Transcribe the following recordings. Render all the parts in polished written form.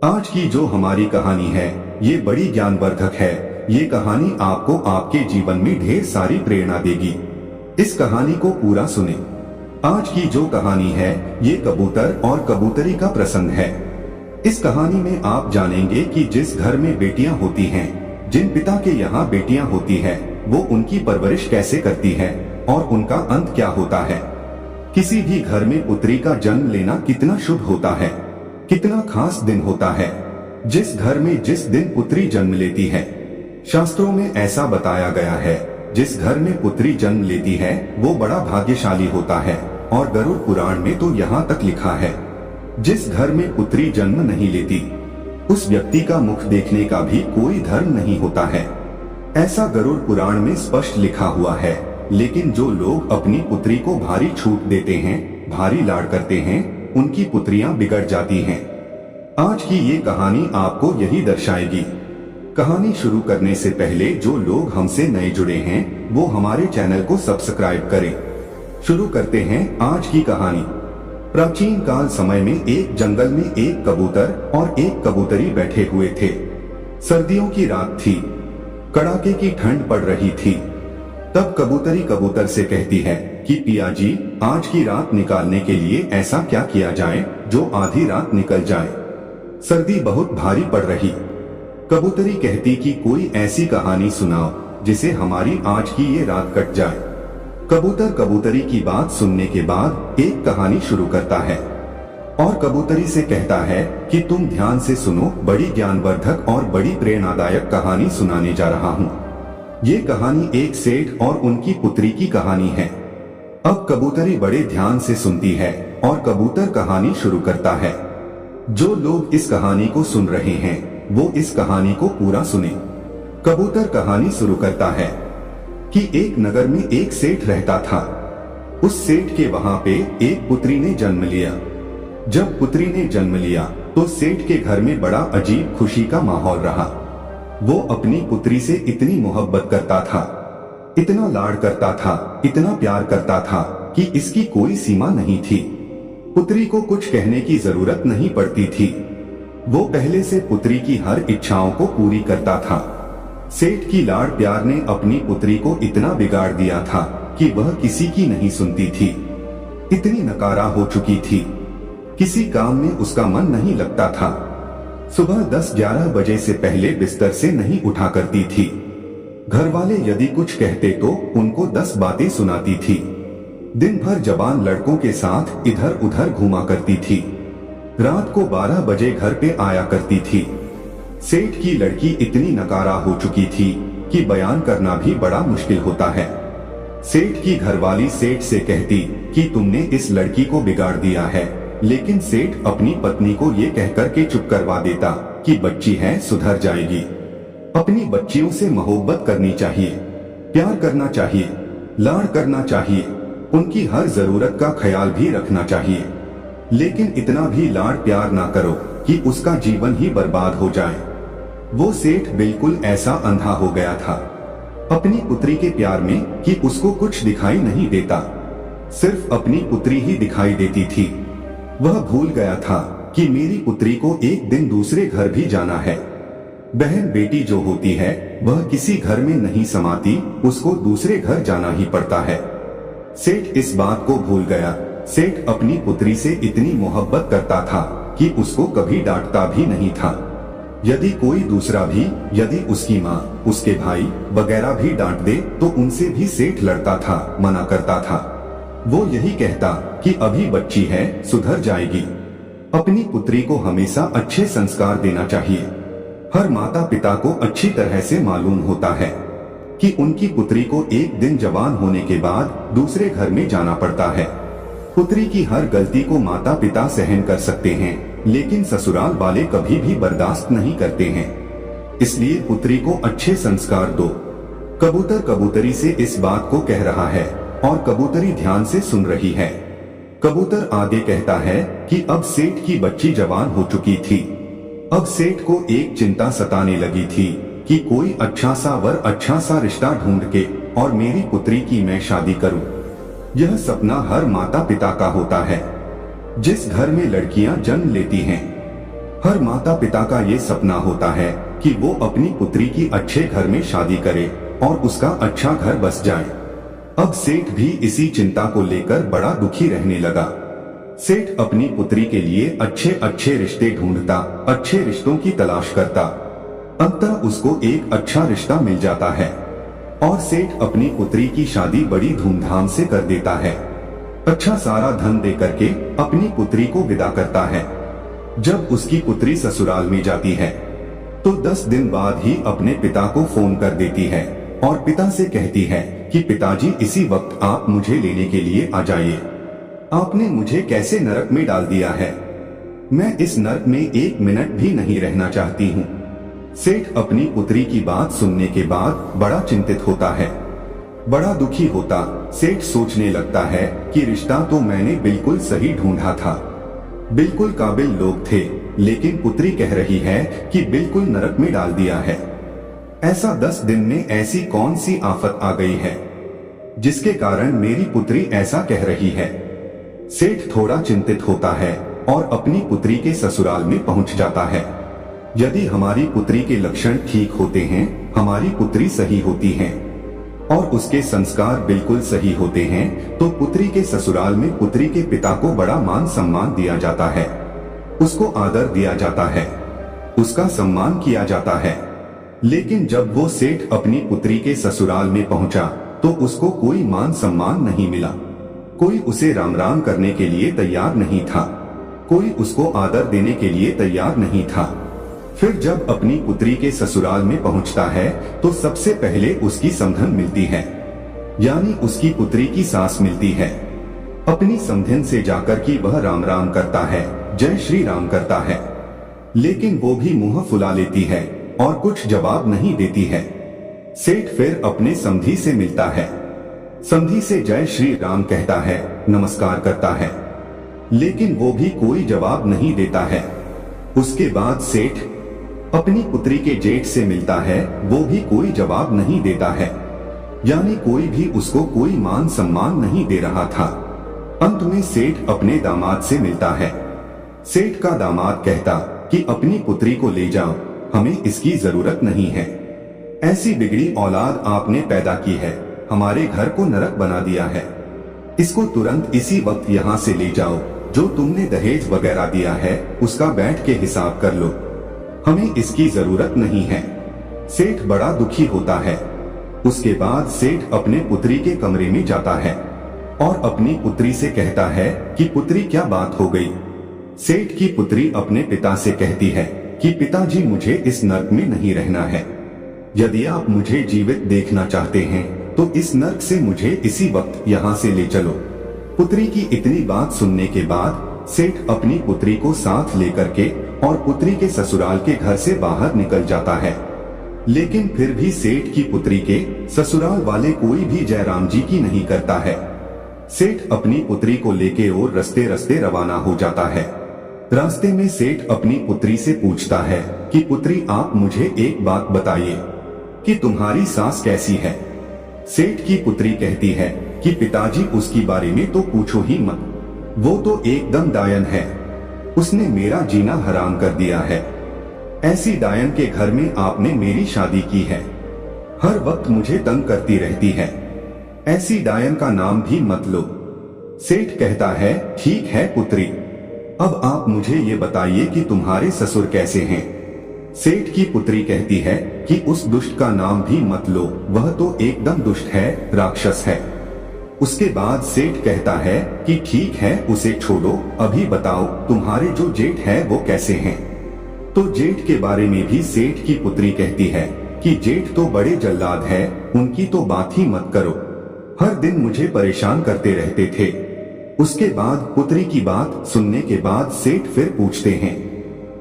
आज की जो हमारी कहानी है ये बड़ी ज्ञानवर्धक है। ये कहानी आपको आपके जीवन में ढेर सारी प्रेरणा देगी। इस कहानी को पूरा सुने। आज की जो कहानी है ये कबूतर और कबूतरी का प्रसंग है। इस कहानी में आप जानेंगे कि जिस घर में बेटियां होती हैं, जिन पिता के यहाँ बेटियां होती है, वो उनकी परवरिश कैसे करती है और उनका अंत क्या होता है। किसी भी घर में पुत्री का जन्म लेना कितना शुभ होता है, कितना खास दिन होता है। जिस घर में जिस दिन पुत्री जन्म लेती है, शास्त्रों में ऐसा बताया गया है, जिस घर में पुत्री जन्म लेती है वो बड़ा भाग्यशाली होता है। और गरुड़ पुराण में तो यहाँ तक लिखा है, जिस घर में पुत्री जन्म नहीं लेती उस व्यक्ति का मुख देखने का भी कोई धर्म नहीं होता है। ऐसा गरुड़ पुराण में स्पष्ट लिखा हुआ है। लेकिन जो लोग अपनी पुत्री को भारी छूट देते हैं, भारी लाड़ करते हैं, उनकी पुत्रियां बिगड़ जाती हैं। आज की ये कहानी आपको यही दर्शाएगी। कहानी शुरू करने से पहले जो लोग हमसे नए जुड़े हैं वो हमारे चैनल को सब्सक्राइब करें। शुरू करते हैं आज की कहानी। प्राचीन काल समय में एक जंगल में एक कबूतर और एक कबूतरी बैठे हुए थे। सर्दियों की रात थी, कड़ाके की ठंड पड़ रही थी। तब कबूतरी कबूतर से कहती है कि पिया जी, आज की रात निकालने के लिए ऐसा क्या किया जाए जो आधी रात निकल जाए। सर्दी बहुत भारी पड़ रही। कबूतरी कहती कि कोई ऐसी कहानी सुनाओ जिसे हमारी आज की ये रात कट जाए। कबूतर कबूतरी की बात सुनने के बाद एक कहानी शुरू करता है और कबूतरी से कहता है कि तुम ध्यान से सुनो, बड़ी ज्ञानवर्धक और बड़ी प्रेरणादायक कहानी सुनाने जा रहा हूँ। ये कहानी एक सेठ और उनकी पुत्री की कहानी है। अब कबूतरी बड़े ध्यान से सुनती है और कबूतर कहानी शुरू करता है। जो लोग इस कहानी को सुन रहे हैं वो इस कहानी को पूरा सुने। कबूतर कहानी शुरू करता है कि एक नगर में एक सेठ रहता था। उस सेठ के वहां पे एक पुत्री ने जन्म लिया। जब पुत्री ने जन्म लिया तो सेठ के घर में बड़ा अजीब खुशी का माहौल रहा। वो अपनी पुत्री से इतनी मोहब्बत करता था, इतना लाड़ करता था, इतना प्यार करता था कि इसकी कोई सीमा नहीं थी। पुत्री को कुछ कहने की जरूरत नहीं पड़ती थी। वो पहले से पुत्री की हर इच्छाओं को पूरी करता था। सेठ की लाड़ प्यार ने अपनी पुत्री को इतना बिगाड़ दिया था कि वह किसी की नहीं सुनती थी। इतनी नकारा हो चुकी थी, किसी काम में उसका मन नहीं लगता था। सुबह 10-11 बजे से पहले बिस्तर से नहीं उठा करती थी। घर वाले यदि कुछ कहते तो उनको 10 बातें सुनाती थी। दिन भर जवान लड़कों के साथ इधर उधर घूमा करती थी। रात को 12 बजे घर पे आया करती थी। सेठ की लड़की इतनी नकारा हो चुकी थी कि बयान करना भी बड़ा मुश्किल होता है। सेठ की घरवाली सेठ से कहती कि तुमने इस लड़की को बिगाड़ दिया है, लेकिन सेठ अपनी पत्नी को ये कहकर के चुप करवा देता कि बच्ची है, सुधर जाएगी। अपनी बच्चियों से मोहब्बत करनी चाहिए, प्यार करना चाहिए, लाड़ करना चाहिए, उनकी हर जरूरत का ख्याल भी रखना चाहिए। लेकिन इतना भी लाड़ प्यार ना करो कि उसका जीवन ही बर्बाद हो जाए। वो सेठ बिल्कुल ऐसा अंधा हो गया था अपनी पुत्री के प्यार में कि उसको कुछ दिखाई नहीं देता, सिर्फ अपनी पुत्री ही दिखाई देती थी। वह भूल गया था कि मेरी पुत्री को एक दिन दूसरे घर भी जाना है। बहन बेटी जो होती है वह किसी घर में नहीं समाती, उसको दूसरे घर जाना ही पड़ता है। सेठ इस बात को भूल गया। सेठ अपनी पुत्री से इतनी मोहब्बत करता था कि उसको कभी डांटता भी नहीं था। यदि कोई दूसरा भी, यदि उसकी माँ, उसके भाई वगैरह भी डांट दे तो उनसे भी सेठ लड़ता था, मना करता था। वो यही कहता कि अभी बच्ची है, सुधर जाएगी। अपनी पुत्री को हमेशा अच्छे संस्कार देना चाहिए। हर माता पिता को अच्छी तरह से मालूम होता है कि उनकी पुत्री को एक दिन जवान होने के बाद दूसरे घर में जाना पड़ता है। पुत्री की हर गलती को माता पिता सहन कर सकते हैं, लेकिन ससुराल वाले कभी भी बर्दाश्त नहीं करते हैं। इसलिए पुत्री को अच्छे संस्कार दो। कबूतर कबूतरी से इस बात को कह रहा है और कबूतरी ध्यान से सुन रही है। कबूतर आगे कहता है कि अब सेठ की बच्ची जवान हो चुकी थी। अब सेठ को एक चिंता सताने लगी थी कि कोई अच्छा सा वर, अच्छा सा रिश्ता ढूंढ के और मेरी पुत्री की मैं शादी करूं। यह सपना हर माता पिता का होता है। जिस घर में लड़कियां जन्म लेती हैं, हर माता पिता का ये सपना होता है कि वो अपनी पुत्री की अच्छे घर में शादी करे और उसका अच्छा घर बस जाए। अब सेठ भी इसी चिंता को लेकर बड़ा दुखी रहने लगा। सेठ अपनी पुत्री के लिए अच्छे अच्छे रिश्ते ढूंढता, अच्छे रिश्तों की तलाश करता। अंततः उसको एक अच्छा रिश्ता मिल जाता है और सेठ अपनी पुत्री की शादी बड़ी धूमधाम से कर देता है। अच्छा सारा धन दे करके अपनी पुत्री को विदा करता है। जब उसकी पुत्री ससुराल में जाती है तो 10 दिन बाद ही अपने पिता को फोन कर देती है और पिता से कहती है कि पिताजी इसी वक्त आप मुझे लेने के लिए आ जाइए। आपने मुझे कैसे नरक में डाल दिया है, मैं इस नरक में 1 मिनट भी नहीं रहना चाहती हूँ। सेठ अपनी पुत्री की बात सुनने के बाद बड़ा चिंतित होता है, बड़ा दुखी होता। सेठ सोचने लगता है कि रिश्ता तो मैंने बिल्कुल सही ढूंढा था, बिल्कुल काबिल लोग थे, लेकिन पुत्री कह रही है कि बिल्कुल नरक में डाल दिया है। ऐसा 10 दिन में ऐसी कौन सी आफत आ गई है जिसके कारण मेरी पुत्री ऐसा कह रही है। सेठ थोड़ा चिंतित होता है और अपनी पुत्री के ससुराल में पहुंच जाता है। यदि हमारी पुत्री के लक्षण ठीक होते हैं, हमारी पुत्री सही होती है और उसके संस्कार बिल्कुल सही होते हैं, तो पुत्री के ससुराल में पुत्री के पिता को बड़ा मान सम्मान दिया जाता है, उसको आदर दिया जाता है, उसका सम्मान किया जाता है। लेकिन जब वो सेठ अपनी पुत्री के ससुराल में पहुंचा तो उसको कोई मान सम्मान नहीं मिला। कोई उसे राम राम करने के लिए तैयार नहीं था, कोई उसको आदर देने के लिए तैयार नहीं था। फिर जब अपनी पुत्री के ससुराल में पहुंचता है तो सबसे पहले उसकी समधन मिलती है, यानी उसकी पुत्री की सास मिलती है। अपनी समधन से जाकर कि वह राम राम करता है, जय श्री राम करता है, लेकिन वो भी मुंह फुला लेती है और कुछ जवाब नहीं देती है। सेठ फिर अपने समधी से मिलता है, समधी से जय श्री राम कहता है, नमस्कार करता है, लेकिन वो भी कोई जवाब नहीं देता है। उसके बाद सेठ अपनी पुत्री के जेठ से मिलता है, वो भी कोई जवाब नहीं देता है, यानी कोई भी उसको कोई मान सम्मान नहीं दे रहा था। अंत में सेठ अपने दामाद से मिलता है। सेठ का दामाद कहता कि अपनी पुत्री को ले जाओ, हमें इसकी जरूरत नहीं है। ऐसी बिगड़ी औलाद आपने पैदा की है, हमारे घर को नरक बना दिया है। इसको तुरंत इसी वक्त यहाँ से ले जाओ, जो तुमने दहेज वगैरह दिया है उसका बैठ के हिसाब कर लो, हमें इसकी जरूरत नहीं है। सेठ बड़ा दुखी होता है। उसके बाद सेठ अपने पुत्री के कमरे में जाता है और अपनी पुत्री से कहता है कि पुत्री क्या बात हो गई। सेठ की पुत्री अपने पिता से कहती है कि पिताजी मुझे इस नर्क में नहीं रहना है, यदि आप मुझे जीवित देखना चाहते हैं तो इस नर्क से मुझे इसी वक्त यहाँ से ले चलो। पुत्री की इतनी बात सुनने के बाद सेठ अपनी पुत्री को साथ लेकर के और पुत्री के ससुराल के घर से बाहर निकल जाता है। लेकिन फिर भी सेठ की पुत्री के ससुराल वाले कोई भी जयराम जी की नहीं करता है। सेठ अपनी पुत्री को लेके और रस्ते रस्ते रवाना हो जाता है। रास्ते में सेठ अपनी पुत्री से पूछता है कि पुत्री आप मुझे एक बात बताइए कि तुम्हारी सास कैसी है। सेठ की पुत्री कहती है कि पिताजी उसकी बारे में तो पूछो ही मत, वो तो एकदम डायन है, उसने मेरा जीना हराम कर दिया है। ऐसी डायन के घर में आपने मेरी शादी की है, हर वक्त मुझे तंग करती रहती है, ऐसी डायन का नाम भी मत लो। सेठ कहता है ठीक है पुत्री, अब आप मुझे ये बताइए कि तुम्हारे ससुर कैसे हैं। सेठ की पुत्री कहती है कि उस दुष्ट का नाम भी मत लो, वह तो एकदम दुष्ट है, राक्षस है। उसके बाद सेठ कहता है कि ठीक है उसे छोड़ो, अभी बताओ तुम्हारे जो जेठ है वो कैसे हैं। तो जेठ के बारे में भी सेठ की पुत्री कहती है कि जेठ तो बड़े जल्लाद है, उनकी तो बात ही मत करो, हर दिन मुझे परेशान करते रहते थे। उसके बाद पुत्री की बात सुनने के बाद सेठ फिर पूछते हैं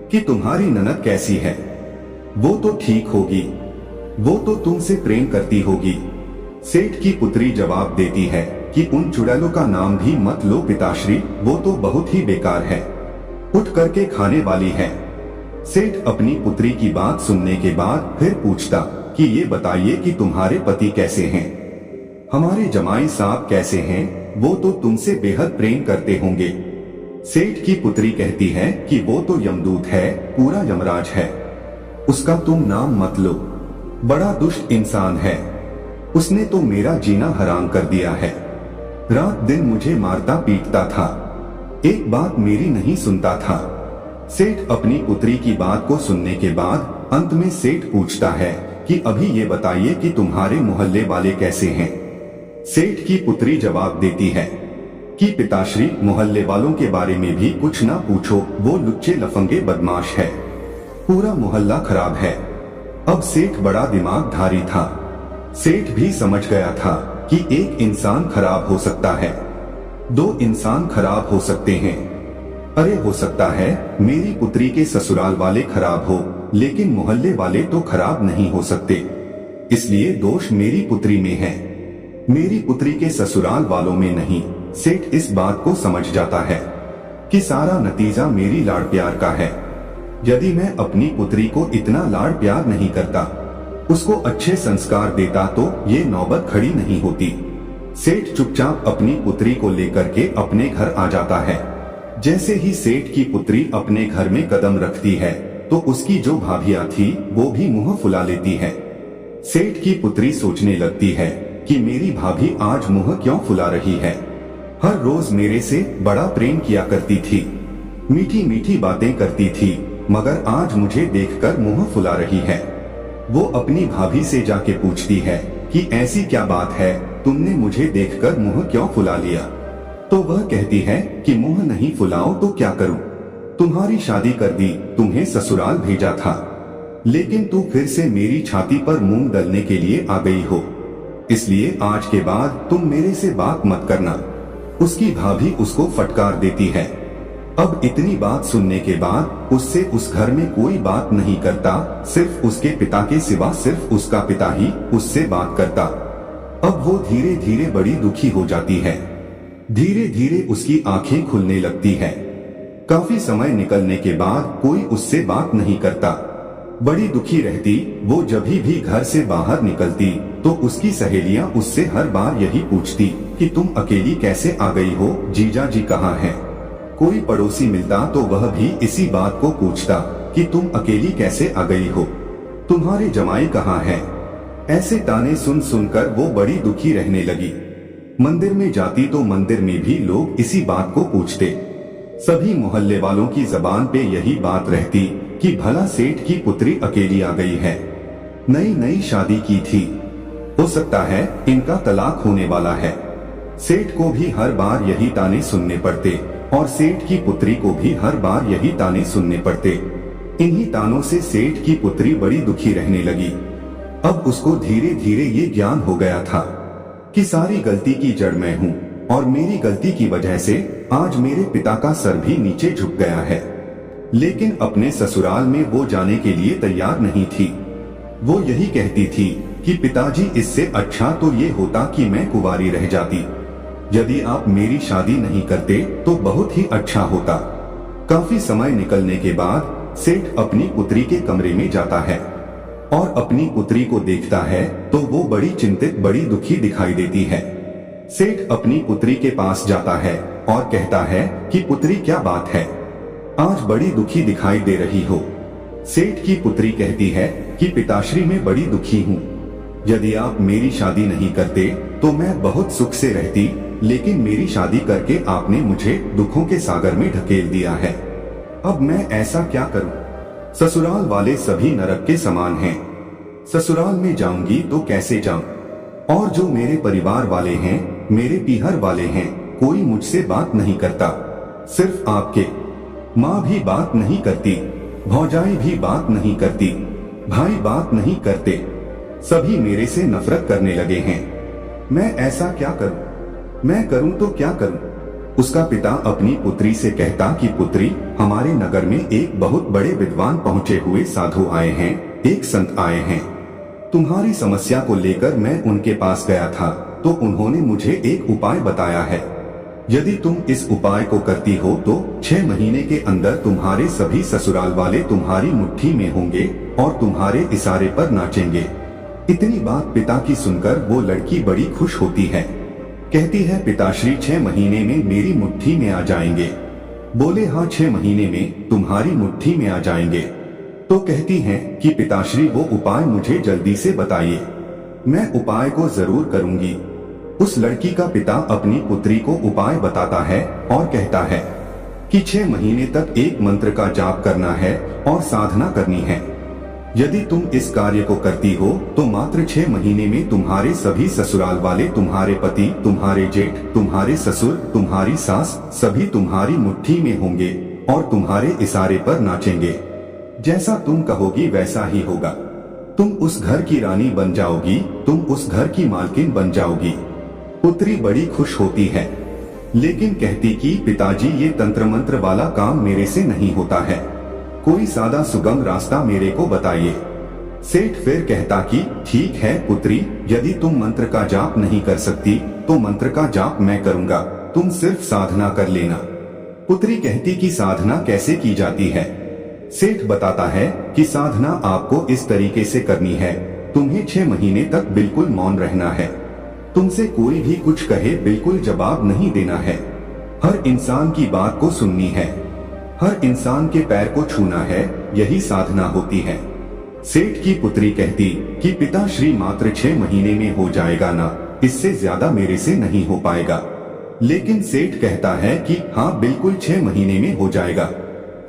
कि तुम्हारी ननद कैसी है। वो तो ठीक होगी, वो तो तुमसे प्रेम करती होगी। सेठ की पुत्री जवाब देती है कि उन चुड़ैलों का नाम भी मत लो पिताश्री, वो तो बहुत ही बेकार है, उठ करके खाने वाली है। सेठ अपनी पुत्री की बात सुनने के बाद फिर पूछता कि ये बताइए कि तुम्हारे पति कैसे हैं, हमारे जमाई साहब कैसे हैं, वो तो तुमसे बेहद प्रेम करते होंगे। सेठ की पुत्री कहती है कि वो तो यमदूत है, पूरा यमराज है, उसका तुम नाम मत लो, बड़ा दुष्ट इंसान है, उसने तो मेरा जीना हराम कर दिया है, रात दिन मुझे मारता पीटता था, एक बात मेरी नहीं सुनता था। सेठ अपनी पुत्री की बात को सुनने के बाद अंत में सेठ पूछता है कि अभी ये बताइए कि तुम्हारे मोहल्ले वाले कैसे हैं। सेठ की पुत्री जवाब देती है कि पिताश्री, मोहल्ले वालों के बारे में भी कुछ ना पूछो, वो लुच्चे लफंगे बदमाश है, पूरा मोहल्ला खराब है। अब सेठ बड़ा दिमागधारी था, सेठ भी समझ गया था कि एक इंसान खराब हो सकता है, दो इंसान खराब हो सकते हैं, अरे हो सकता है मेरी पुत्री के ससुराल वाले खराब हो, लेकिन मोहल्ले वाले तो खराब नहीं हो सकते, इसलिए दोष मेरी पुत्री में है, मेरी पुत्री के ससुराल वालों में नहीं। सेठ इस बात को समझ जाता है कि सारा नतीजा मेरी लाड़ प्यार का है। यदि मैं अपनी पुत्री को इतना लाड़ प्यार नहीं करता, उसको अच्छे संस्कार देता, तो ये नौबत खड़ी नहीं होती। सेठ चुपचाप अपनी पुत्री को लेकर के अपने घर आ जाता है। जैसे ही सेठ की पुत्री अपने घर में कदम रखती है तो उसकी जो भाभियां थी वो भी मुंह फुला लेती है। सेठ की पुत्री सोचने लगती है कि मेरी भाभी आज मुंह क्यों फुला रही है, हर रोज मेरे से बड़ा प्रेम किया करती थी, मीठी मीठी बातें करती थी, मगर आज मुझे देखकर मुंह फुला रही है। वो अपनी भाभी से जाके पूछती है कि ऐसी क्या बात है, तुमने मुझे देखकर मुंह क्यों फुला लिया? तो वह कहती है कि मुंह नहीं फुलाओ तो क्या करूं, तुम्हारी शादी कर दी, तुम्हें ससुराल भेजा था, लेकिन तू फिर से मेरी छाती पर मूंग दलने के लिए आ गई हो, इसलिए आज के बाद तुम मेरे से बात मत करना। उसकी भाभी उसको फटकार देती है। अब इतनी बात सुनने के बाद उससे उस घर में कोई बात नहीं करता, सिर्फ उसके पिता के सिवा सिर्फ उसका पिता ही उससे बात करता। अब वो धीरे धीरे बड़ी दुखी हो जाती है, धीरे धीरे उसकी आंखें खुलने लगती है। काफी समय निकलने के बाद कोई उससे बात नहीं करता, बड़ी दुखी रहती। वो जब भी घर से बाहर निकलती तो उसकी सहेलियां उससे हर बार यही पूछती कि तुम अकेली कैसे आ गई हो, जीजा जी कहाँ हैं? कोई पड़ोसी मिलता तो वह भी इसी बात को पूछता कि तुम अकेली कैसे आ गई हो, तुम्हारे जमाई कहाँ हैं? ऐसे ताने सुन सुनकर वो बड़ी दुखी रहने लगी। मंदिर में जाती तो मंदिर में भी लोग इसी बात को पूछते। सभी मोहल्ले वालों की जबान पे यही बात रहती कि भला सेठ की पुत्री अकेली आ गई है, नई नई शादी की थी, हो सकता है इनका तलाक होने वाला है। सेठ को भी हर बार यही ताने सुनने पड़ते और सेठ की पुत्री को भी हर बार यही ताने सुनने पड़ते। इन्हीं तानों से सेठ की पुत्री बड़ी दुखी रहने लगी। अब उसको धीरे धीरे ये ज्ञान हो गया था कि सारी गलती की जड़ मैं हूँ और मेरी गलती की वजह से आज मेरे पिता का सर भी नीचे झुक गया है। लेकिन अपने ससुराल में वो जाने के लिए तैयार नहीं थी। वो यही कहती थी कि पिताजी, इससे अच्छा तो ये होता कि मैं कुंवारी रह जाती, यदि आप मेरी शादी नहीं करते तो बहुत ही अच्छा होता। काफी समय निकलने के बाद सेठ अपनी पुत्री के कमरे में जाता है और अपनी पुत्री को देखता है तो वो बड़ी चिंतित, बड़ी दुखी दिखाई देती है। सेठ अपनी पुत्री के पास जाता है और कहता है कि पुत्री, क्या बात है, आज बड़ी दुखी दिखाई दे रही हो। सेठ की पुत्री कहती है कि पिताश्री, मैं बड़ी दुखी हूँ, यदि आप मेरी शादी नहीं करते तो मैं बहुत सुख से रहती, लेकिन मेरी शादी करके आपने मुझे दुखों के सागर में ढकेल दिया है। अब मैं ऐसा क्या करूं? ससुराल वाले सभी नरक के समान हैं। ससुराल में जाऊंगी तो कैसे जाऊं? और जो मेरे परिवार वाले हैं, मेरे पीहर वाले हैं, कोई मुझसे बात नहीं करता। सिर्फ आपके माँ भी बात नहीं करती, भौजाई भी बात नहीं करती, भाई बात नहीं करते, सभी मेरे से नफरत करने लगे हैं। मैं ऐसा क्या करूं? मैं करूं तो क्या करूं? उसका पिता अपनी पुत्री से कहता कि पुत्री, हमारे नगर में एक बहुत बड़े विद्वान पहुंचे हुए साधु आए हैं, एक संत आए हैं। तुम्हारी समस्या को लेकर मैं उनके पास गया था तो उन्होंने मुझे एक उपाय बताया है। यदि तुम इस उपाय को करती हो तो 6 महीने के अंदर तुम्हारे सभी ससुराल वाले तुम्हारी मुट्ठी में होंगे और तुम्हारे इशारे पर नाचेंगे। इतनी बात पिता की सुनकर वो लड़की बड़ी खुश होती है। कहती है, पिताश्री 6 महीने में मेरी मुट्ठी में आ जाएंगे। बोले हाँ 6 महीने में तुम्हारी मुट्ठी में आ जाएंगे। तो कहती हैं कि पिताश्री वो उपाय मुझे जल्दी से बताइए, मैं उपाय को जरूर करूंगी। उस लड़की का पिता अपनी पुत्री को उपाय बताता है और कहता है कि 6 महीने तक एक मंत्र का जाप करना है और साधना करनी है। यदि तुम इस कार्य को करती हो तो मात्र 6 महीने में तुम्हारे सभी ससुराल वाले, तुम्हारे पति, तुम्हारे जेठ, तुम्हारे ससुर, तुम्हारी सास, सभी तुम्हारी मुट्ठी में होंगे और तुम्हारे इशारे पर नाचेंगे। जैसा तुम कहोगी वैसा ही होगा। तुम उस घर की रानी बन जाओगी, तुम उस घर की मालकिन बन जाओगी। पुत्री बड़ी खुश होती है, लेकिन कहती कि पिताजी ये तंत्र मंत्र वाला काम मेरे से नहीं होता है, कोई सादा सुगम रास्ता मेरे को बताइए। सेठ फिर कहता कि ठीक है पुत्री, यदि तुम मंत्र का जाप नहीं कर सकती तो मंत्र का जाप मैं करूंगा, तुम सिर्फ साधना कर लेना। पुत्री कहती कि साधना कैसे की जाती है। सेठ बताता है कि साधना आपको इस तरीके से करनी है, तुम्हें 6 महीने तक बिल्कुल मौन रहना है, तुमसे कोई भी कुछ कहे बिल्कुल जवाब नहीं देना है, हर इंसान की बात को सुननी है, हर इंसान के पैर को छूना है, यही साधना होती है। सेठ की पुत्री कहती कि पिताश्री मात्र 6 महीने में हो जाएगा ना, इससे ज्यादा मेरे से नहीं हो पाएगा। लेकिन सेठ कहता है कि हाँ बिल्कुल 6 महीने में हो जाएगा।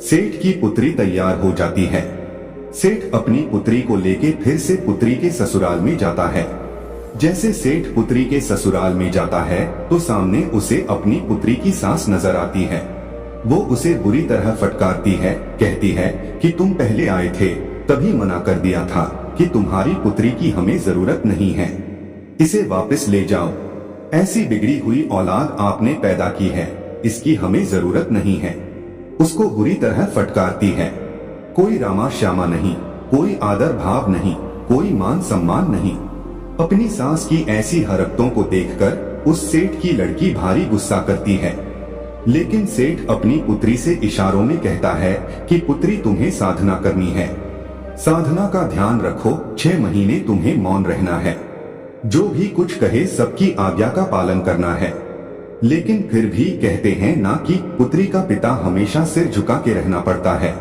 सेठ की पुत्री तैयार हो जाती है। सेठ अपनी पुत्री को लेके फिर से पुत्री के ससुराल में जाता है। जैसे सेठ पुत्री के ससुराल में जाता है तो सामने उसे अपनी पुत्री की सास नजर आती है। वो उसे बुरी तरह फटकारती है, कहती है कि तुम पहले आए थे तभी मना कर दिया था कि तुम्हारी पुत्री की हमें जरूरत नहीं है, इसे वापस ले जाओ। ऐसी बिगड़ी हुई औलाद आपने पैदा की है, इसकी हमें जरूरत नहीं है। उसको बुरी तरह फटकारती है। कोई रामा श्यामा नहीं, कोई आदर भाव नहीं, कोई मान सम्मान नहीं। अपनी सास की ऐसी हरकतों को देखकर उस सेठ की लड़की भारी गुस्सा करती है। लेकिन सेठ अपनी पुत्री से इशारों में कहता है कि पुत्री तुम्हें साधना करनी है, साधना का ध्यान रखो, 6 महीने तुम्हें मौन रहना है, जो भी कुछ कहे सबकी आज्ञा का पालन करना है। लेकिन फिर भी कहते हैं ना कि पुत्री का पिता हमेशा सिर झुका के रहना पड़ता है,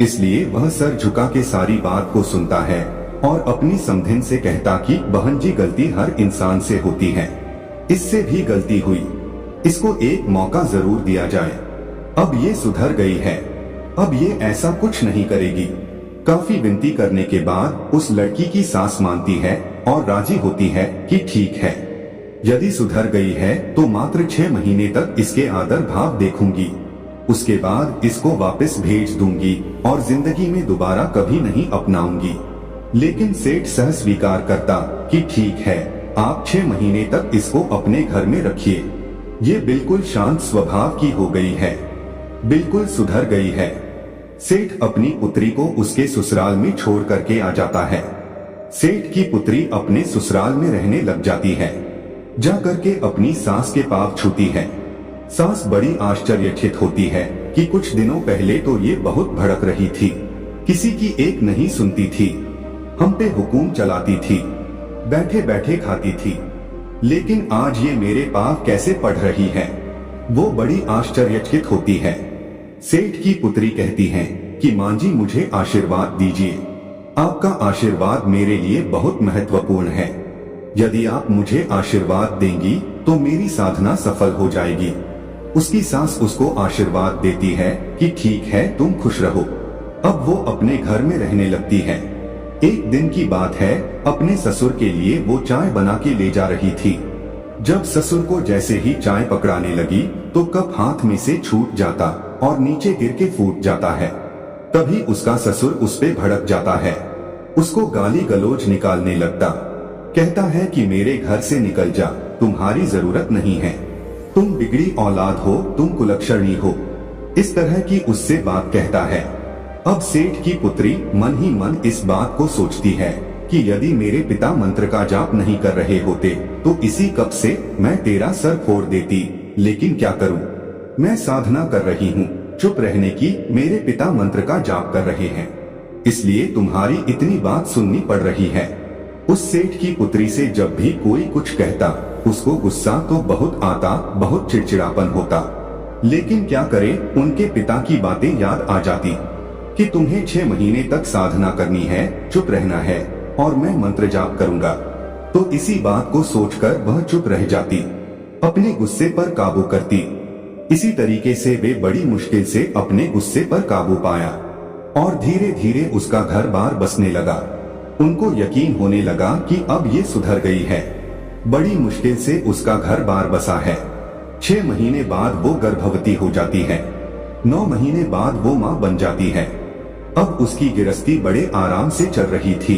इसलिए वह सर झुका के सारी बात को सुनता है और अपनी समधिन से कहता कि बहन जी गलती हर इंसान से होती है, इससे भी गलती हुई, इसको एक मौका जरूर दिया जाए। अब ये सुधर गई है, अब ये ऐसा कुछ नहीं करेगी। काफी विनती करने के बाद उस लड़की की सास मानती है और राजी होती है कि ठीक है, यदि सुधर गई है तो मात्र 6 महीने तक इसके आदर भाव देखूंगी, उसके बाद इसको वापस भेज दूंगी और जिंदगी में दोबारा कभी नहीं अपनाऊंगी। लेकिन सेठ सह स्वीकार करता कि ठीक है, आप 6 महीने तक इसको अपने घर में रखिए, ये बिल्कुल शांत स्वभाव की हो गई है, बिल्कुल सुधर गई है। सेठ अपनी पुत्री को उसके ससुराल में छोड़ करके आ जाता है। सेठ की पुत्री अपने ससुराल में रहने लग जाती है। जा करके अपनी सास के पांव छूती है। सास बड़ी आश्चर्यचकित होती है कि कुछ दिनों पहले तो ये बहुत भड़क रही थी, किसी की एक नहीं सुनती थी, हम पे हुकुम चलाती थी, बैठे बैठे खाती थी, लेकिन आज ये मेरे पांव कैसे पढ़ रही है। वो बड़ी आश्चर्यचकित होती है। सेठ की पुत्री कहती है कि मां जी मुझे आशीर्वाद दीजिए, आपका आशीर्वाद मेरे लिए बहुत महत्वपूर्ण है, यदि आप मुझे आशीर्वाद देंगी तो मेरी साधना सफल हो जाएगी। उसकी सास उसको आशीर्वाद देती है कि ठीक है तुम खुश रहो। अब वो अपने घर में रहने लगती है। एक दिन की बात है, अपने ससुर के लिए वो चाय बना के ले जा रही थी। जब ससुर को जैसे ही चाय पकड़ाने लगी तो कप हाथ में से छूट जाता और नीचे गिर के फूट जाता है। तभी उसका ससुर उस पे भड़क जाता है, उसको गाली गलौज निकालने लगता, कहता है कि मेरे घर से निकल जा, तुम्हारी जरूरत नहीं है, तुम बिगड़ी औलाद हो, तुम कुलक्षणी हो, इस तरह की उससे बात कहता है। अब सेठ की पुत्री मन ही मन इस बात को सोचती है कि यदि मेरे पिता मंत्र का जाप नहीं कर रहे होते तो इसी कप से मैं तेरा सर फोड़ देती, लेकिन क्या करूं, मैं साधना कर रही हूं, चुप रहने की, मेरे पिता मंत्र का जाप कर रहे हैं, इसलिए तुम्हारी इतनी बात सुननी पड़ रही है। उस सेठ की पुत्री से जब भी कोई कुछ कहता उसको गुस्सा तो बहुत आता, बहुत चिड़चिड़ापन होता। लेकिन क्या करे, उनके पिता की बातें याद आ जाती कि तुम्हें 6 महीने तक साधना करनी है, चुप रहना है और मैं मंत्र जाप करूंगा। तो इसी बात को सोचकर वह चुप रह जाती, अपने गुस्से पर काबू करती। इसी तरीके से वे बड़ी मुश्किल से अपने गुस्से पर काबू पाया और धीरे धीरे उसका घर बार बसने लगा। उनको यकीन होने लगा कि अब ये सुधर गई है। बड़ी मुश्किल से उसका घर बार बसा है। 6 महीने बाद वो गर्भवती हो जाती है। 9 महीने बाद वो माँ बन जाती है। अब उसकी गृहस्थी बड़े आराम से चल रही थी।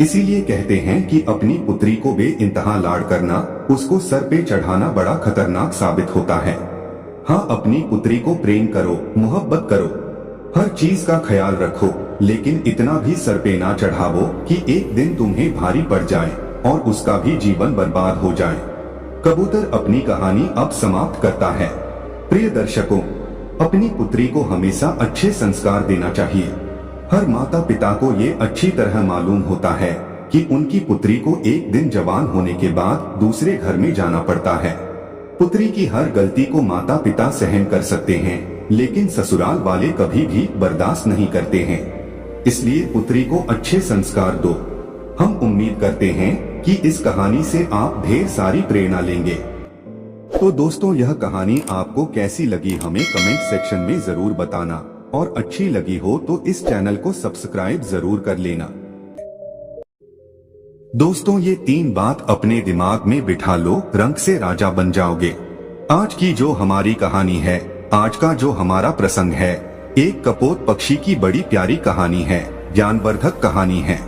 इसीलिए कहते हैं कि अपनी पुत्री को बेइंतहा लाड करना, उसको सर पे चढ़ाना बड़ा खतरनाक साबित होता है। हाँ, अपनी पुत्री को प्रेम करो, मोहब्बत करो, हर चीज का ख्याल रखो, लेकिन इतना भी सर पे ना चढ़ावो कि एक दिन तुम्हें भारी पड़ जाए और उसका भी जीवन बर्बाद हो जाए। कबूतर अपनी कहानी अब समाप्त करता है। प्रिय दर्शकों, अपनी पुत्री को हमेशा अच्छे संस्कार देना चाहिए। हर माता पिता को ये अच्छी तरह मालूम होता है कि उनकी पुत्री को एक दिन जवान होने के बाद दूसरे घर में जाना पड़ता है। पुत्री की हर गलती को माता पिता सहन कर सकते हैं, लेकिन ससुराल वाले कभी भी बर्दाश्त नहीं करते हैं। इसलिए पुत्री को अच्छे संस्कार दो। हम उम्मीद करते हैं कि इस कहानी से आप ढेर सारी प्रेरणा लेंगे। तो दोस्तों, यह कहानी आपको कैसी लगी हमें कमेंट सेक्शन में जरूर बताना, और अच्छी लगी हो तो इस चैनल को सब्सक्राइब जरूर कर लेना। दोस्तों, ये 3 बात अपने दिमाग में बिठा लो, रंग से राजा बन जाओगे। आज की जो हमारी कहानी है, आज का जो हमारा प्रसंग है, एक कपोत पक्षी की बड़ी प्यारी कहानी है, ज्ञानवर्धक कहानी है।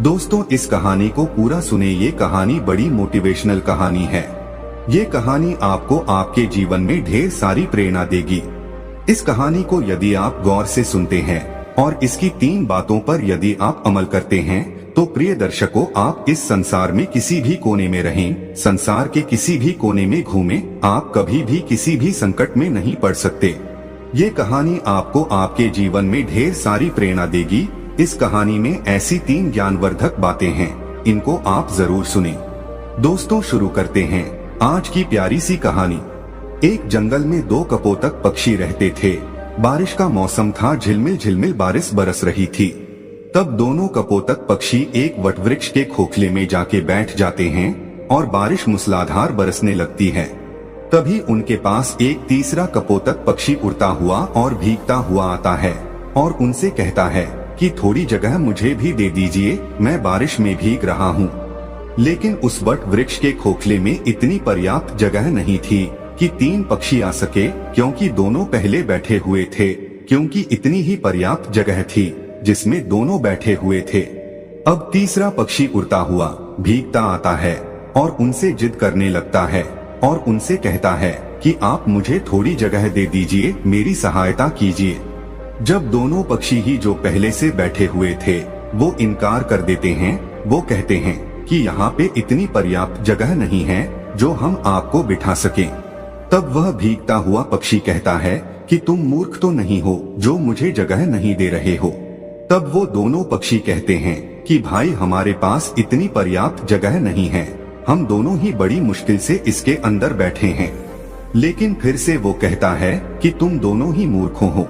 दोस्तों, इस कहानी को पूरा सुने। ये कहानी बड़ी मोटिवेशनल कहानी है। ये कहानी आपको आपके जीवन में ढेर सारी प्रेरणा देगी। इस कहानी को यदि आप गौर से सुनते हैं और इसकी 3 बातों पर यदि आप अमल करते हैं, तो प्रिय दर्शकों, आप इस संसार में किसी भी कोने में रहें, संसार के किसी भी कोने में घूमें, आप कभी भी किसी भी संकट में नहीं पड़ सकते। ये कहानी आपको आपके जीवन में ढेर सारी प्रेरणा देगी। इस कहानी में ऐसी 3 ज्ञानवर्धक बातें हैं, इनको आप जरूर सुनें। दोस्तों, शुरू करते हैं आज की प्यारी सी कहानी। एक जंगल में 2 कपोतक पक्षी रहते थे। बारिश का मौसम था, झिलमिल झिलमिल बारिश बरस रही थी। तब दोनों कपोतक पक्षी एक वटवृक्ष के खोखले में जाके बैठ जाते हैं और बारिश मूसलाधार बरसने लगती है। तभी उनके पास एक तीसरा कपोतक पक्षी उड़ता हुआ और भीगता हुआ आता है और उनसे कहता है कि थोड़ी जगह मुझे भी दे दीजिए, मैं बारिश में भीग रहा हूँ। लेकिन उस वट वृक्ष के खोखले में इतनी पर्याप्त जगह नहीं थी कि 3 पक्षी आ सके, क्योंकि दोनों पहले बैठे हुए थे। क्योंकि इतनी ही पर्याप्त जगह थी जिसमें दोनों बैठे हुए थे। अब तीसरा पक्षी उड़ता हुआ भीगता आता है और उनसे जिद करने लगता है और उनसे कहता है कि आप मुझे थोड़ी जगह दे दीजिए, मेरी सहायता कीजिए। जब दोनों पक्षी ही जो पहले से बैठे हुए थे वो इनकार कर देते हैं, वो कहते हैं कि यहाँ पे इतनी पर्याप्त जगह नहीं है जो हम आपको बिठा सकें। तब वह भीगता हुआ पक्षी कहता है कि तुम मूर्ख तो नहीं हो जो मुझे जगह नहीं दे रहे हो। तब वो दोनों पक्षी कहते हैं कि भाई, हमारे पास इतनी पर्याप्त जगह नहीं है, हम दोनों ही बड़ी मुश्किल से इसके अंदर बैठे हैं। लेकिन फिर से वो कहता है कि तुम दोनों ही मूर्खों हो।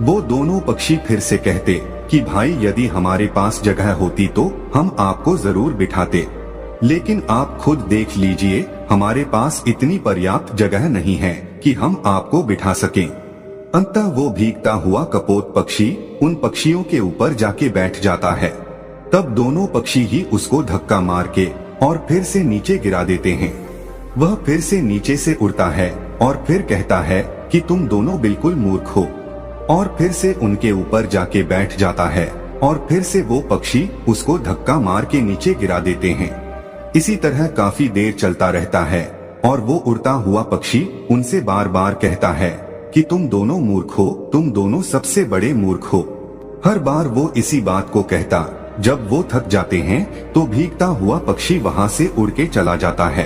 वो दोनों पक्षी फिर से कहते कि भाई, यदि हमारे पास जगह होती तो हम आपको जरूर बिठाते, लेकिन आप खुद देख लीजिए, हमारे पास इतनी पर्याप्त जगह नहीं है कि हम आपको बिठा सकें। अंततः वो भीगता हुआ कपोत पक्षी उन पक्षियों के ऊपर जाके बैठ जाता है। तब दोनों पक्षी ही उसको धक्का मार के और फिर से नीचे गिरा देते हैं। वह फिर से नीचे से उड़ता है और फिर कहता है कि तुम दोनों बिल्कुल मूर्ख हो, और फिर से उनके ऊपर जाके बैठ जाता है और फिर से वो पक्षी उसको धक्का मार के नीचे गिरा देते हैं। इसी तरह काफी देर चलता रहता है और वो उड़ता हुआ पक्षी उनसे बार बार कहता है कि तुम दोनों मूर्ख हो, तुम दोनों सबसे बड़े मूर्ख हो। हर बार वो इसी बात को कहता। जब वो थक जाते हैं तो भीगता हुआ पक्षी वहाँ से उड़ के चला जाता है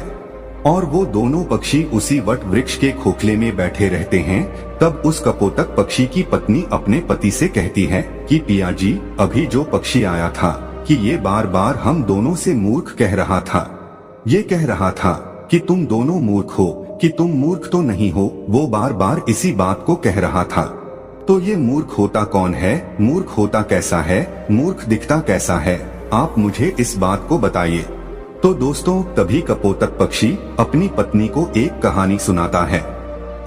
और वो दोनों पक्षी उसी वट वृक्ष के खोखले में बैठे रहते हैं। तब उस कपोतक पक्षी की पत्नी अपने पति से कहती है कि पिया जी, अभी जो पक्षी आया था कि ये बार बार हम दोनों से मूर्ख कह रहा था। ये कह रहा था कि तुम दोनों मूर्ख हो, कि तुम मूर्ख तो नहीं हो। वो बार बार इसी बात को कह रहा था। तो ये मूर्ख होता कौन है? मूर्ख होता कैसा है? मूर्ख दिखता कैसा है? आप मुझे इस बात को बताइए। तो दोस्तों, तभी कपोतक पक्षी अपनी पत्नी को एक कहानी सुनाता है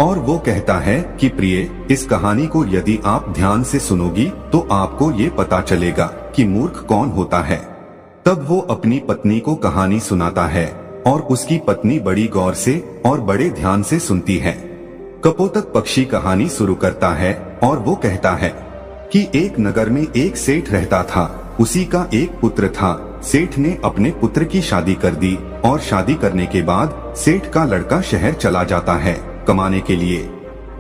और वो कहता है कि प्रिय, इस कहानी को यदि आप ध्यान से सुनोगी तो आपको ये पता चलेगा कि मूर्ख कौन होता है। तब वो अपनी पत्नी को कहानी सुनाता है और उसकी पत्नी बड़ी गौर से और बड़े ध्यान से सुनती है। कपोतक पक्षी कहानी शुरू करता है और वो कहता है कि एक नगर में एक सेठ रहता था। उसी का एक पुत्र था। सेठ ने अपने पुत्र की शादी कर दी और शादी करने के बाद सेठ का लड़का शहर चला जाता है कमाने के लिए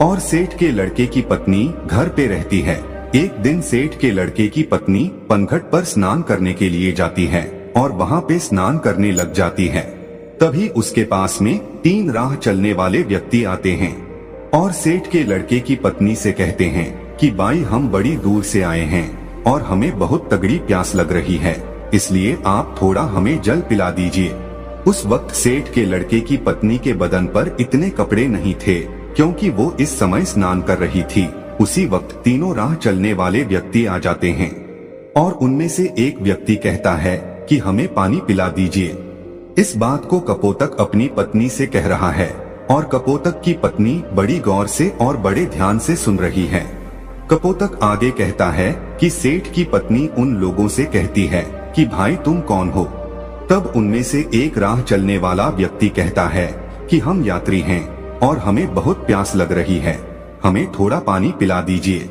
और सेठ के लड़के की पत्नी घर पे रहती है। एक दिन सेठ के लड़के की पत्नी पनघट पर स्नान करने के लिए जाती है और वहाँ पे स्नान करने लग जाती है। तभी उसके पास में 3 राह चलने वाले व्यक्ति आते हैं और सेठ के लड़के की पत्नी से कहते हैं कि बाई, हम बड़ी दूर से आए हैं और हमें बहुत तगड़ी प्यास लग रही है, इसलिए आप थोड़ा हमें जल पिला दीजिए। उस वक्त सेठ के लड़के की पत्नी के बदन पर इतने कपड़े नहीं थे क्योंकि वो इस समय स्नान कर रही थी। उसी वक्त तीनों राह चलने वाले व्यक्ति आ जाते हैं और उनमें से एक व्यक्ति कहता है कि हमें पानी पिला दीजिए। इस बात को कपोतक अपनी पत्नी से कह रहा है और कपोतक की पत्नी बड़ी गौर से और बड़े ध्यान से सुन रही है। कपोतक आगे कहता है कि सेठ की पत्नी उन लोगों से कहती है कि भाई, तुम कौन हो? तब उनमें से एक राह चलने वाला व्यक्ति कहता है कि हम यात्री हैं और हमें बहुत प्यास लग रही है, हमें थोड़ा पानी पिला दीजिए।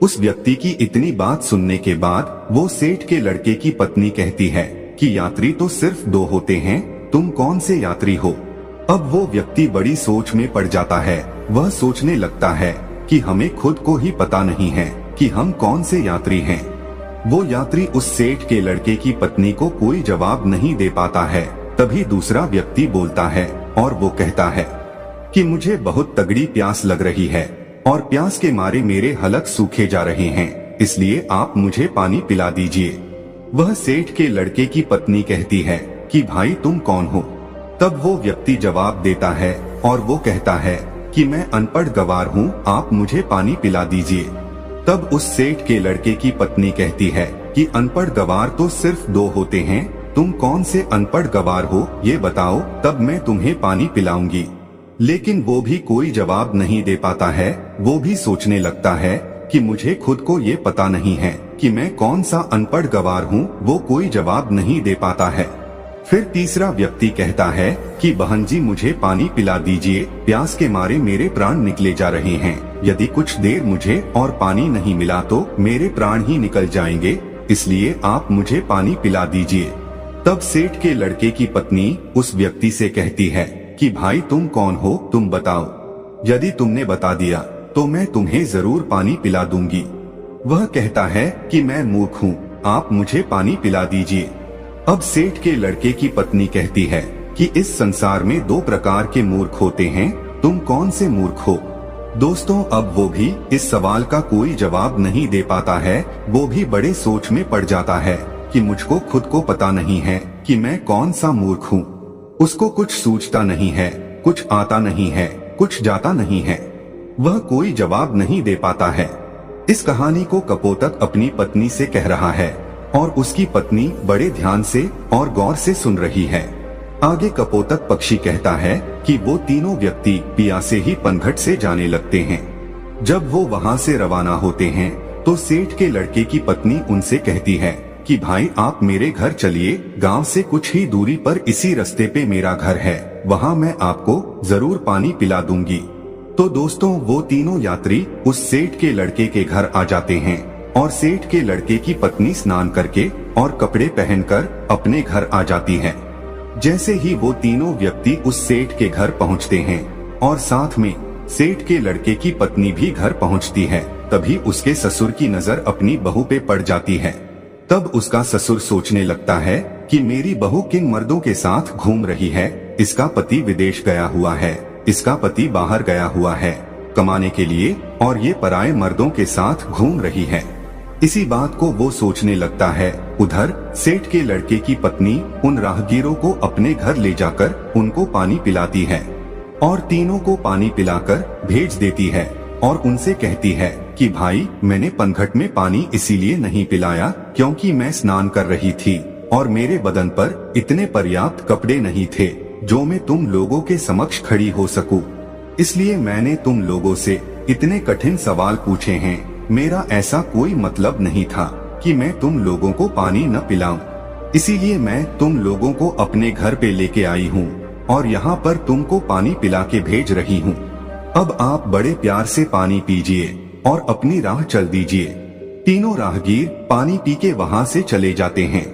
उस व्यक्ति की इतनी बात सुनने के बाद वो सेठ के लड़के की पत्नी कहती है कि यात्री तो सिर्फ 2 होते हैं, तुम कौन से यात्री हो? अब वो व्यक्ति बड़ी सोच में पड़ जाता है। वह सोचने लगता है कि हमें खुद को ही पता नहीं है कि हम कौन से यात्री हैं। वो यात्री उस सेठ के लड़के की पत्नी को कोई जवाब नहीं दे पाता है। तभी दूसरा व्यक्ति बोलता है और वो कहता है कि मुझे बहुत तगड़ी प्यास लग रही है और प्यास के मारे मेरे हलक सूखे जा रहे हैं, इसलिए आप मुझे पानी पिला दीजिए। वह सेठ के लड़के की पत्नी कहती है कि भाई, तुम कौन हो? तब वो व्यक्ति जवाब देता है और वो कहता है कि मैं अनपढ़ गवार हूँ, आप मुझे पानी पिला दीजिए। तब उस सेठ के लड़के की पत्नी कहती है कि अनपढ़ गवार तो सिर्फ 2 होते हैं, तुम कौन से अनपढ़ गवार हो ये बताओ, तब मैं तुम्हें पानी पिलाऊंगी। लेकिन वो भी कोई जवाब नहीं दे पाता है। वो भी सोचने लगता है कि मुझे खुद को ये पता नहीं है कि मैं कौन सा अनपढ़ गवार हूँ। वो कोई जवाब नहीं दे पाता है। फिर तीसरा व्यक्ति कहता है कि बहन जी, मुझे पानी पिला दीजिए, प्यास के मारे मेरे प्राण निकले जा रहे हैं, यदि कुछ देर मुझे और पानी नहीं मिला तो मेरे प्राण ही निकल जाएंगे, इसलिए आप मुझे पानी पिला दीजिए। तब सेठ के लड़के की पत्नी उस व्यक्ति से कहती है कि भाई, तुम कौन हो, तुम बताओ, यदि तुमने बता दिया तो मैं तुम्हें जरूर पानी पिला दूंगी। वह कहता है कि मैं मूर्ख हूँ, आप मुझे पानी पिला दीजिए। अब सेठ के लड़के की पत्नी कहती है कि इस संसार में 2 प्रकार के मूर्ख होते हैं, तुम कौन से मूर्ख हो? दोस्तों, अब वो भी इस सवाल का कोई जवाब नहीं दे पाता है। वो भी बड़े सोच में पड़ जाता है कि मुझको खुद को पता नहीं है कि मैं कौन सा मूर्ख हूँ। उसको कुछ सूझता नहीं है, कुछ आता नहीं है, कुछ जाता नहीं है। वह कोई जवाब नहीं दे पाता है। इस कहानी को कपोतक अपनी पत्नी से कह रहा है और उसकी पत्नी बड़े ध्यान से और गौर से सुन रही है। आगे कपोतक पक्षी कहता है कि वो तीनों व्यक्ति पियासे ही पनघट से जाने लगते हैं। जब वो वहाँ से रवाना होते हैं तो सेठ के लड़के की पत्नी उनसे कहती है कि भाई, आप मेरे घर चलिए, गांव से कुछ ही दूरी पर इसी रास्ते पे मेरा घर है, वहाँ मैं आपको जरूर पानी पिला दूंगी। तो दोस्तों, वो तीनों यात्री उस सेठ के लड़के के घर आ जाते हैं और सेठ के लड़के की पत्नी स्नान करके और कपड़े पहनकर अपने घर आ जाती है। जैसे ही वो तीनों व्यक्ति उस सेठ के घर पहुंचते हैं और साथ में सेठ के लड़के की पत्नी भी घर पहुंचती है, तभी उसके ससुर की नजर अपनी बहू पे पड़ जाती है। तब उसका ससुर सोचने लगता है कि मेरी बहू किन मर्दों के साथ घूम रही है, इसका पति विदेश गया हुआ है, इसका पति बाहर गया हुआ है कमाने के लिए और ये पराये मर्दों के साथ घूम रही है। इसी बात को वो सोचने लगता है। उधर सेठ के लड़के की पत्नी उन राहगीरों को अपने घर ले जाकर उनको पानी पिलाती है और तीनों को पानी पिलाकर भेज देती है और उनसे कहती है कि भाई, मैंने पनघट में पानी इसीलिए नहीं पिलाया क्योंकि मैं स्नान कर रही थी और मेरे बदन पर इतने पर्याप्त कपड़े नहीं थे जो मैं तुम लोगों के समक्ष खड़ी हो सकूं। इसलिए मैंने तुम लोगों से इतने कठिन सवाल पूछे हैं। मेरा ऐसा कोई मतलब नहीं था कि मैं तुम लोगों को पानी न पिलाऊं। इसीलिए मैं तुम लोगों को अपने घर पे लेके आई हूँ और यहाँ पर तुमको पानी पिला के भेज रही हूँ। अब आप बड़े प्यार से पानी पीजिए और अपनी राह चल दीजिए। तीनों राहगीर पानी पी के वहाँ से चले जाते हैं।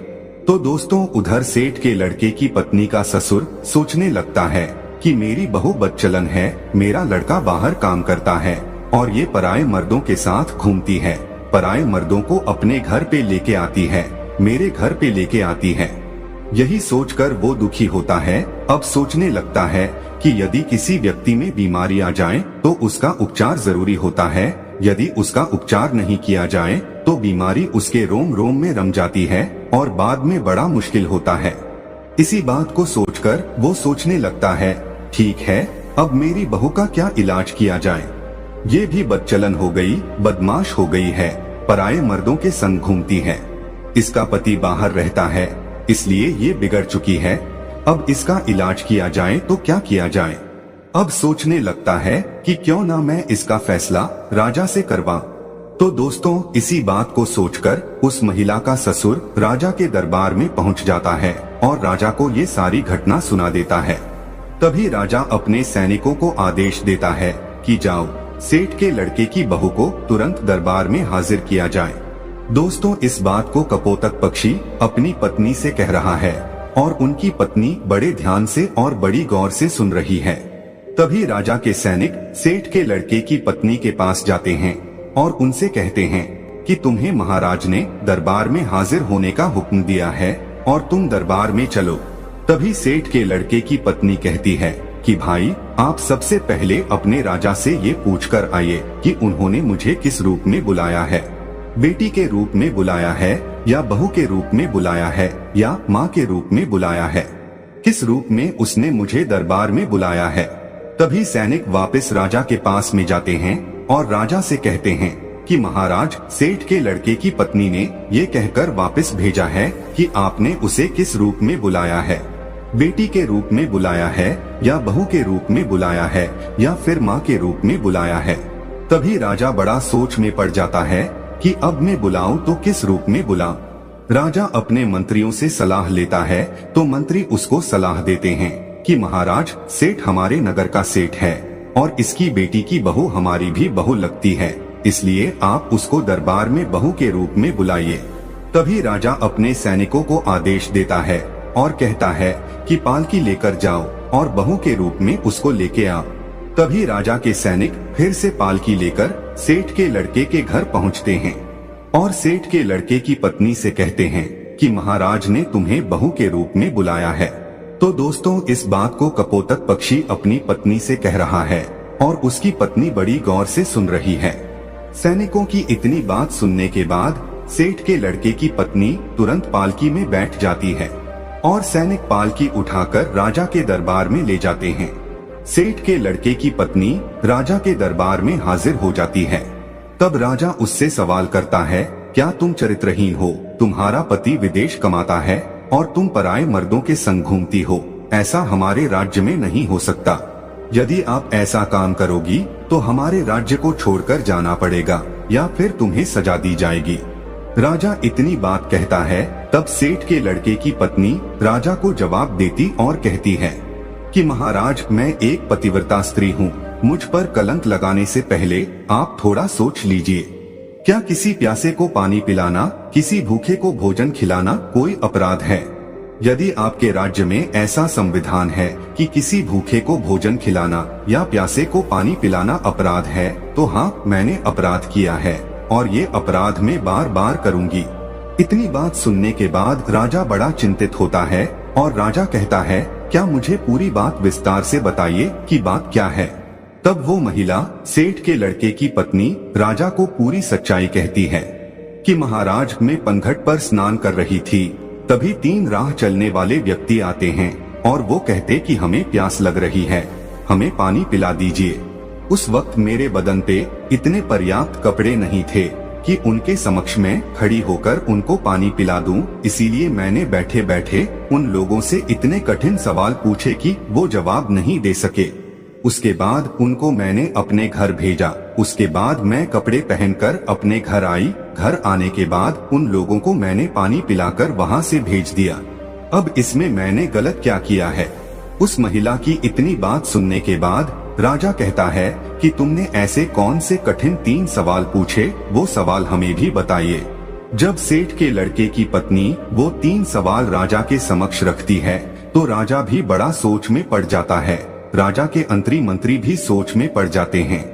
तो दोस्तों, उधर सेठ के लड़के की पत्नी का ससुर सोचने लगता है कि मेरी बहू बदचलन है, मेरा लड़का बाहर काम करता है और ये पराये मर्दों के साथ घूमती है, पराये मर्दों को अपने घर पे लेके आती है, मेरे घर पे लेके आती है। यही सोचकर वो दुखी होता है। अब सोचने लगता है कि यदि किसी व्यक्ति में बीमारी आ जाए तो उसका उपचार जरूरी होता है। यदि उसका उपचार नहीं किया जाए तो बीमारी उसके रोम रोम में रम जाती है और बाद में बड़ा मुश्किल होता है। इसी बात को सोचकर वो सोचने लगता है, ठीक है, अब मेरी बहू का क्या इलाज किया जाए। ये भी बदचलन हो गई, बदमाश हो गई है, पराये मर्दों के संग घूमती है। इसका पति बाहर रहता है, इसलिए ये बिगड़ चुकी है। अब इसका इलाज किया जाए तो क्या किया जाए। अब सोचने लगता है कि क्यों ना मैं इसका फैसला राजा से करवाऊं। तो दोस्तों, इसी बात को सोचकर उस महिला का ससुर राजा के दरबार में पहुंच जाता है और राजा को ये सारी घटना सुना देता है। तभी राजा अपने सैनिकों को आदेश देता है कि जाओ, सेठ के लड़के की बहू को तुरंत दरबार में हाजिर किया जाए। दोस्तों, इस बात को कपोतक पक्षी अपनी पत्नी से कह रहा है और उनकी पत्नी बड़े ध्यान से और बड़ी गौर से सुन रही है। तभी राजा के सैनिक सेठ के लड़के की पत्नी के पास जाते हैं और उनसे कहते हैं कि तुम्हें महाराज ने दरबार में हाजिर होने का हुक्म दिया है और तुम दरबार में चलो। तभी सेठ के लड़के की पत्नी कहती है कि भाई, आप सबसे पहले अपने राजा से ये पूछकर आइए कि उन्होंने मुझे किस रूप में बुलाया है। बेटी के रूप में बुलाया है या बहू के रूप में बुलाया है या माँ के रूप में बुलाया है। किस रूप में उसने मुझे दरबार में बुलाया है। तभी सैनिक वापस राजा के पास में जाते हैं और राजा से कहते हैं कि महाराज, सेठ के लड़के की पत्नी ने ये कहकर वापस भेजा है कि आपने उसे किस रूप में बुलाया है। बेटी के रूप में बुलाया है या बहू के रूप में बुलाया है या फिर माँ के रूप में बुलाया है। तभी राजा बड़ा सोच में पड़ जाता है कि अब मैं बुलाऊं तो किस रूप में बुलाऊं। राजा अपने मंत्रियों से सलाह लेता है तो मंत्री उसको सलाह देते हैं कि महाराज, सेठ हमारे नगर का सेठ है और इसकी बेटी की बहू हमारी भी बहू लगती है, इसलिए आप उसको दरबार में बहू के रूप में बुलाइए। तभी राजा अपने सैनिकों को आदेश देता है और कहता है कि पालकी लेकर जाओ और बहू के रूप में उसको लेके आओ। तभी राजा के सैनिक फिर से पालकी लेकर सेठ के लड़के के घर पहुंचते हैं और सेठ के लड़के की पत्नी से कहते हैं कि महाराज ने तुम्हें बहू के रूप में बुलाया है। तो दोस्तों, इस बात को कपोतक पक्षी अपनी पत्नी से कह रहा है और उसकी पत्नी बड़ी गौर से सुन रही है। सैनिकों की इतनी बात सुनने के बाद सेठ के लड़के की पत्नी तुरंत पालकी में बैठ जाती है और सैनिक पालकी उठाकर राजा के दरबार में ले जाते हैं। सेठ के लड़के की पत्नी राजा के दरबार में हाजिर हो जाती है। तब राजा उससे सवाल करता है, क्या तुम चरित्रहीन हो? तुम्हारा पति विदेश कमाता है और तुम पराये मर्दों के संग घूमती हो। ऐसा हमारे राज्य में नहीं हो सकता। यदि आप ऐसा काम करोगी तो हमारे राज्य को छोड़कर जाना पड़ेगा या फिर तुम्हें सजा दी जाएगी। राजा इतनी बात कहता है तब सेठ के लड़के की पत्नी राजा को जवाब देती और कहती है कि महाराज, मैं एक पतिव्रता स्त्री हूँ। मुझ पर कलंक लगाने से पहले आप थोड़ा सोच लीजिए। क्या किसी प्यासे को पानी पिलाना, किसी भूखे को भोजन खिलाना कोई अपराध है? यदि आपके राज्य में ऐसा संविधान है कि किसी भूखे को भोजन खिलाना या प्यासे को पानी पिलाना अपराध है, तो हाँ, मैंने अपराध किया है और ये अपराध मैं बार बार करूंगी। इतनी बात सुनने के बाद राजा बड़ा चिंतित होता है और राजा कहता है, क्या मुझे पूरी बात विस्तार से बताइए कि बात क्या है। तब वो महिला सेठ के लड़के की पत्नी राजा को पूरी सच्चाई कहती है कि महाराज, मैं पनघट पर स्नान कर रही थी, तभी 3 राह चलने वाले व्यक्ति आते हैं और वो कहते कि हमें प्यास लग रही है। हमें पानी पिला दीजिए। उस वक्त मेरे बदन पे इतने पर्याप्त कपड़े नहीं थे कि उनके समक्ष में खड़ी होकर उनको पानी पिला दूं, इसीलिए मैंने बैठे बैठे उन लोगों से इतने कठिन सवाल पूछे कि वो जवाब नहीं दे सके। उसके बाद उनको मैंने अपने घर भेजा। उसके बाद मैं कपड़े पहनकर अपने घर आई। घर आने के बाद उन लोगों को मैंने पानी पिलाकर वहाँ से भेज दिया। अब इसमें मैंने गलत क्या किया है? उस महिला की इतनी बात सुनने के बाद राजा कहता है कि तुमने ऐसे कौन से कठिन 3 सवाल पूछे, वो सवाल हमें भी बताइए। जब सेठ के लड़के की पत्नी वो 3 सवाल राजा के समक्ष रखती है तो राजा भी बड़ा सोच में पड़ जाता है। राजा के अंतरी मंत्री भी सोच में पड़ जाते हैं।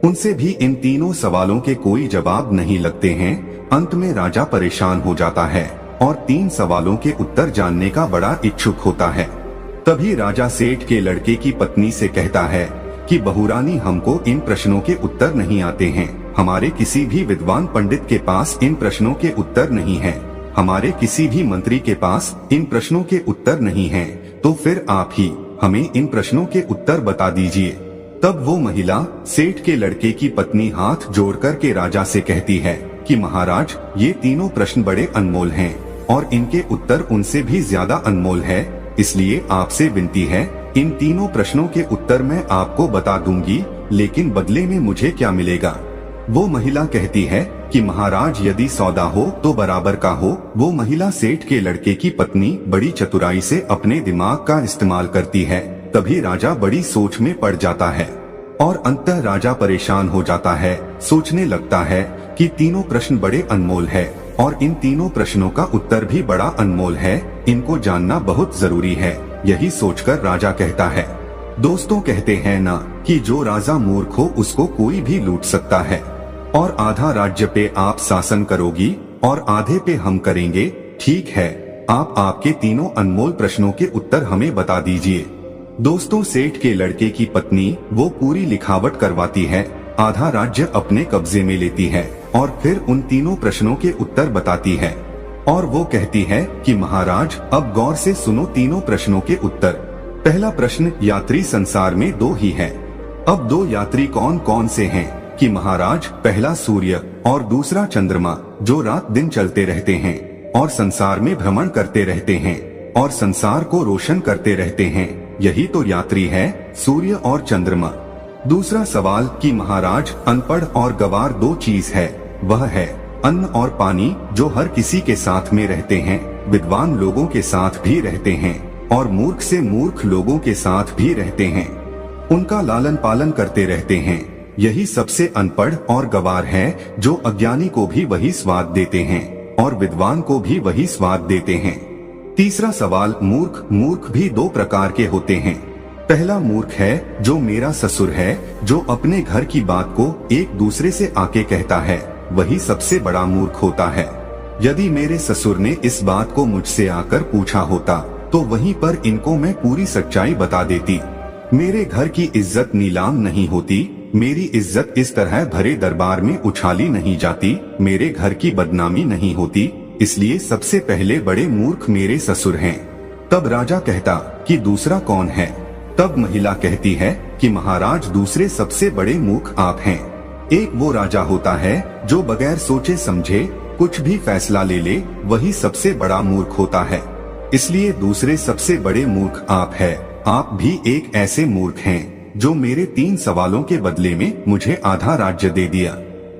उनसे भी इन तीनों सवालों के कोई जवाब नहीं लगते हैं। अंत में राजा परेशान हो जाता है और 3 सवालों के उत्तर जानने का बड़ा इच्छुक होता है। तभी राजा सेठ के लड़के की पत्नी से कहता है कि बहुरानी, हमको इन प्रश्नों के उत्तर नहीं आते हैं। हमारे किसी भी विद्वान पंडित के पास इन प्रश्नों के उत्तर नहीं हैं। हमारे किसी भी मंत्री के पास इन प्रश्नों के उत्तर नहीं हैं। तो फिर आप ही हमें इन प्रश्नों के उत्तर बता दीजिए। तब वो महिला सेठ के लड़के की पत्नी हाथ जोड़कर के राजा से कहती है कि महाराज, ये तीनों प्रश्न बड़े अनमोल हैं और इनके उत्तर उनसे भी ज्यादा अनमोल है। इसलिए आपसे विनती है, इन तीनों प्रश्नों के उत्तर मैं आपको बता दूंगी, लेकिन बदले में मुझे क्या मिलेगा? वो महिला कहती है कि महाराज, यदि सौदा हो तो बराबर का हो। वो महिला सेठ के लड़के की पत्नी बड़ी चतुराई से अपने दिमाग का इस्तेमाल करती है। तभी राजा बड़ी सोच में पड़ जाता है और अंततः राजा परेशान हो जाता है। सोचने लगता है कि तीनों प्रश्न बड़े अनमोल है और इन तीनों प्रश्नों का उत्तर भी बड़ा अनमोल है। इनको जानना बहुत जरूरी है। यही सोचकर राजा कहता है, दोस्तों कहते हैं ना कि जो राजा मूर्ख हो उसको कोई भी लूट सकता है। और आधा राज्य पे आप शासन करोगी और आधे पे हम करेंगे। ठीक है, आप आपके तीनों अनमोल प्रश्नों के उत्तर हमें बता दीजिए। दोस्तों, सेठ के लड़के की पत्नी वो पूरी लिखावट करवाती है, आधा राज्य अपने कब्जे में लेती है और फिर उन तीनों प्रश्नों के उत्तर बताती है। और वो कहती है कि महाराज, अब गौर से सुनो तीनों प्रश्नों के उत्तर। पहला प्रश्न, यात्री संसार में 2 ही हैं। अब 2 यात्री कौन कौन से हैं? कि महाराज, पहला सूर्य और दूसरा चंद्रमा, जो रात दिन चलते रहते हैं और संसार में भ्रमण करते रहते हैं और संसार को रोशन करते रहते हैं। यही तो यात्री है, सूर्य और चंद्रमा। दूसरा सवाल कि महाराज, अनपढ़ और गवार 2 चीज है। वह है अन्न और पानी, जो हर किसी के साथ में रहते हैं, विद्वान लोगों के साथ भी रहते हैं और मूर्ख से मूर्ख लोगों के साथ भी रहते हैं। उनका लालन पालन करते रहते हैं। यही सबसे अनपढ़ और गवार है, जो अज्ञानी को भी वही स्वाद देते हैं और विद्वान को भी वही स्वाद देते हैं। तीसरा सवाल, मूर्ख भी 2 प्रकार के होते हैं। पहला मूर्ख है जो मेरा ससुर है, जो अपने घर की बात को एक दूसरे से आके कहता है, वही सबसे बड़ा मूर्ख होता है। यदि मेरे ससुर ने इस बात को मुझसे आकर पूछा होता तो वहीं पर इनको मैं पूरी सच्चाई बता देती। मेरे घर की इज्जत नीलाम नहीं होती। मेरी इज्जत इस तरह भरे दरबार में उछाली नहीं जाती। मेरे घर की बदनामी नहीं होती। इसलिए सबसे पहले बड़े मूर्ख मेरे ससुर हैं। तब राजा कहता कि दूसरा कौन है? तब महिला कहती है कि महाराज, दूसरे सबसे बड़े मूर्ख आप हैं। एक वो राजा होता है जो बगैर सोचे समझे कुछ भी फैसला ले ले, वही सबसे बड़ा मूर्ख होता है। इसलिए दूसरे सबसे बड़े मूर्ख आप हैं। आप भी एक ऐसे मूर्ख हैं जो मेरे 3 सवालों के बदले में मुझे आधा राज्य दे दिया।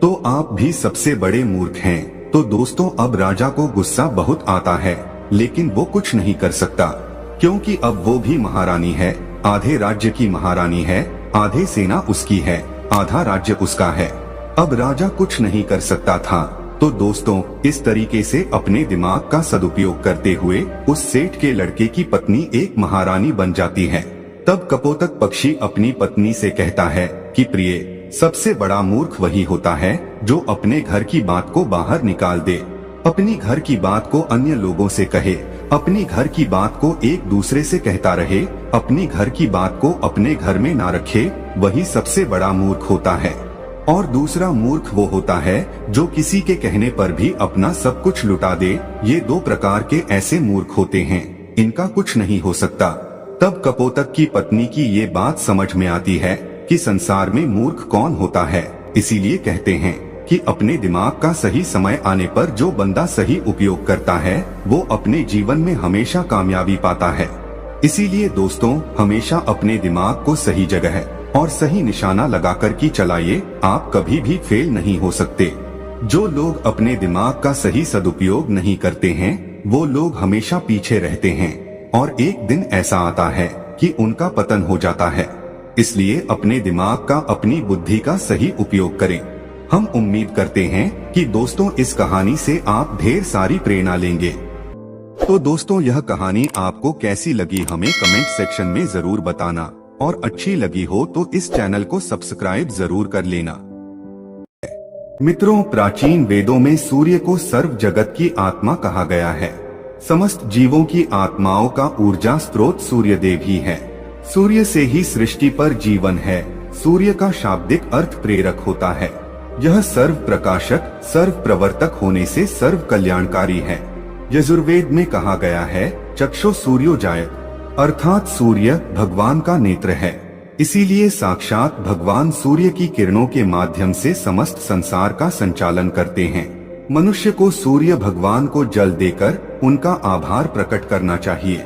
तो आप भी सबसे बड़े मूर्ख हैं। तो दोस्तों, अब राजा को गुस्सा बहुत आता है, लेकिन वो कुछ नहीं कर सकता, क्योंकि अब वो भी महारानी है। आधे राज्य की महारानी है, आधे सेना उसकी है, आधा राज्य उसका है। अब राजा कुछ नहीं कर सकता था। तो दोस्तों, इस तरीके से अपने दिमाग का सदुपयोग करते हुए उस सेठ के लड़के की पत्नी एक महारानी बन जाती है। तब कपोतक पक्षी अपनी पत्नी से कहता है कि प्रिय, सबसे बड़ा मूर्ख वही होता है जो अपने घर की बात को बाहर निकाल दे, अपनी घर की बात को अन्य लोगों से कहे, अपनी घर की बात को एक दूसरे से कहता रहे, अपनी घर की बात को अपने घर में ना रखे। वही सबसे बड़ा मूर्ख होता है। और दूसरा मूर्ख वो होता है जो किसी के कहने पर भी अपना सब कुछ लुटा दे। ये 2 प्रकार के ऐसे मूर्ख होते हैं, इनका कुछ नहीं हो सकता। तब कपोतक की पत्नी की ये बात समझ में आती है कि संसार में मूर्ख कौन होता है। इसीलिए कहते हैं कि अपने दिमाग का सही समय आने पर जो बंदा सही उपयोग करता है वो अपने जीवन में हमेशा कामयाबी पाता है। इसीलिए दोस्तों, हमेशा अपने दिमाग को सही जगह और सही निशाना लगाकर के चलाइए, आप कभी भी फेल नहीं हो सकते। जो लोग अपने दिमाग का सही सदुपयोग नहीं करते हैं वो लोग हमेशा पीछे रहते हैं और एक दिन ऐसा आता है कि उनका पतन हो जाता है। इसलिए अपने दिमाग का, अपनी बुद्धि का सही उपयोग करें। हम उम्मीद करते हैं कि दोस्तों इस कहानी से आप ढेर सारी प्रेरणा लेंगे। तो दोस्तों, यह कहानी आपको कैसी लगी हमें कमेंट सेक्शन में जरूर बताना, और अच्छी लगी हो तो इस चैनल को सब्सक्राइब जरूर कर लेना। मित्रों, प्राचीन वेदों में सूर्य को सर्व जगत की आत्मा कहा गया है। समस्त जीवों की आत्माओं का ऊर्जा स्रोत सूर्य देव ही है। सूर्य से ही सृष्टि पर जीवन है। सूर्य का शाब्दिक अर्थ प्रेरक होता है। यह सर्व प्रकाशक, सर्व प्रवर्तक होने से सर्व कल्याणकारी है। यजुर्वेद में कहा गया है, चक्षु सूर्योजायत, अर्थात सूर्य भगवान का नेत्र है। इसीलिए साक्षात भगवान सूर्य की किरणों के माध्यम से समस्त संसार का संचालन करते हैं। मनुष्य को सूर्य भगवान को जल देकर उनका आभार प्रकट करना चाहिए।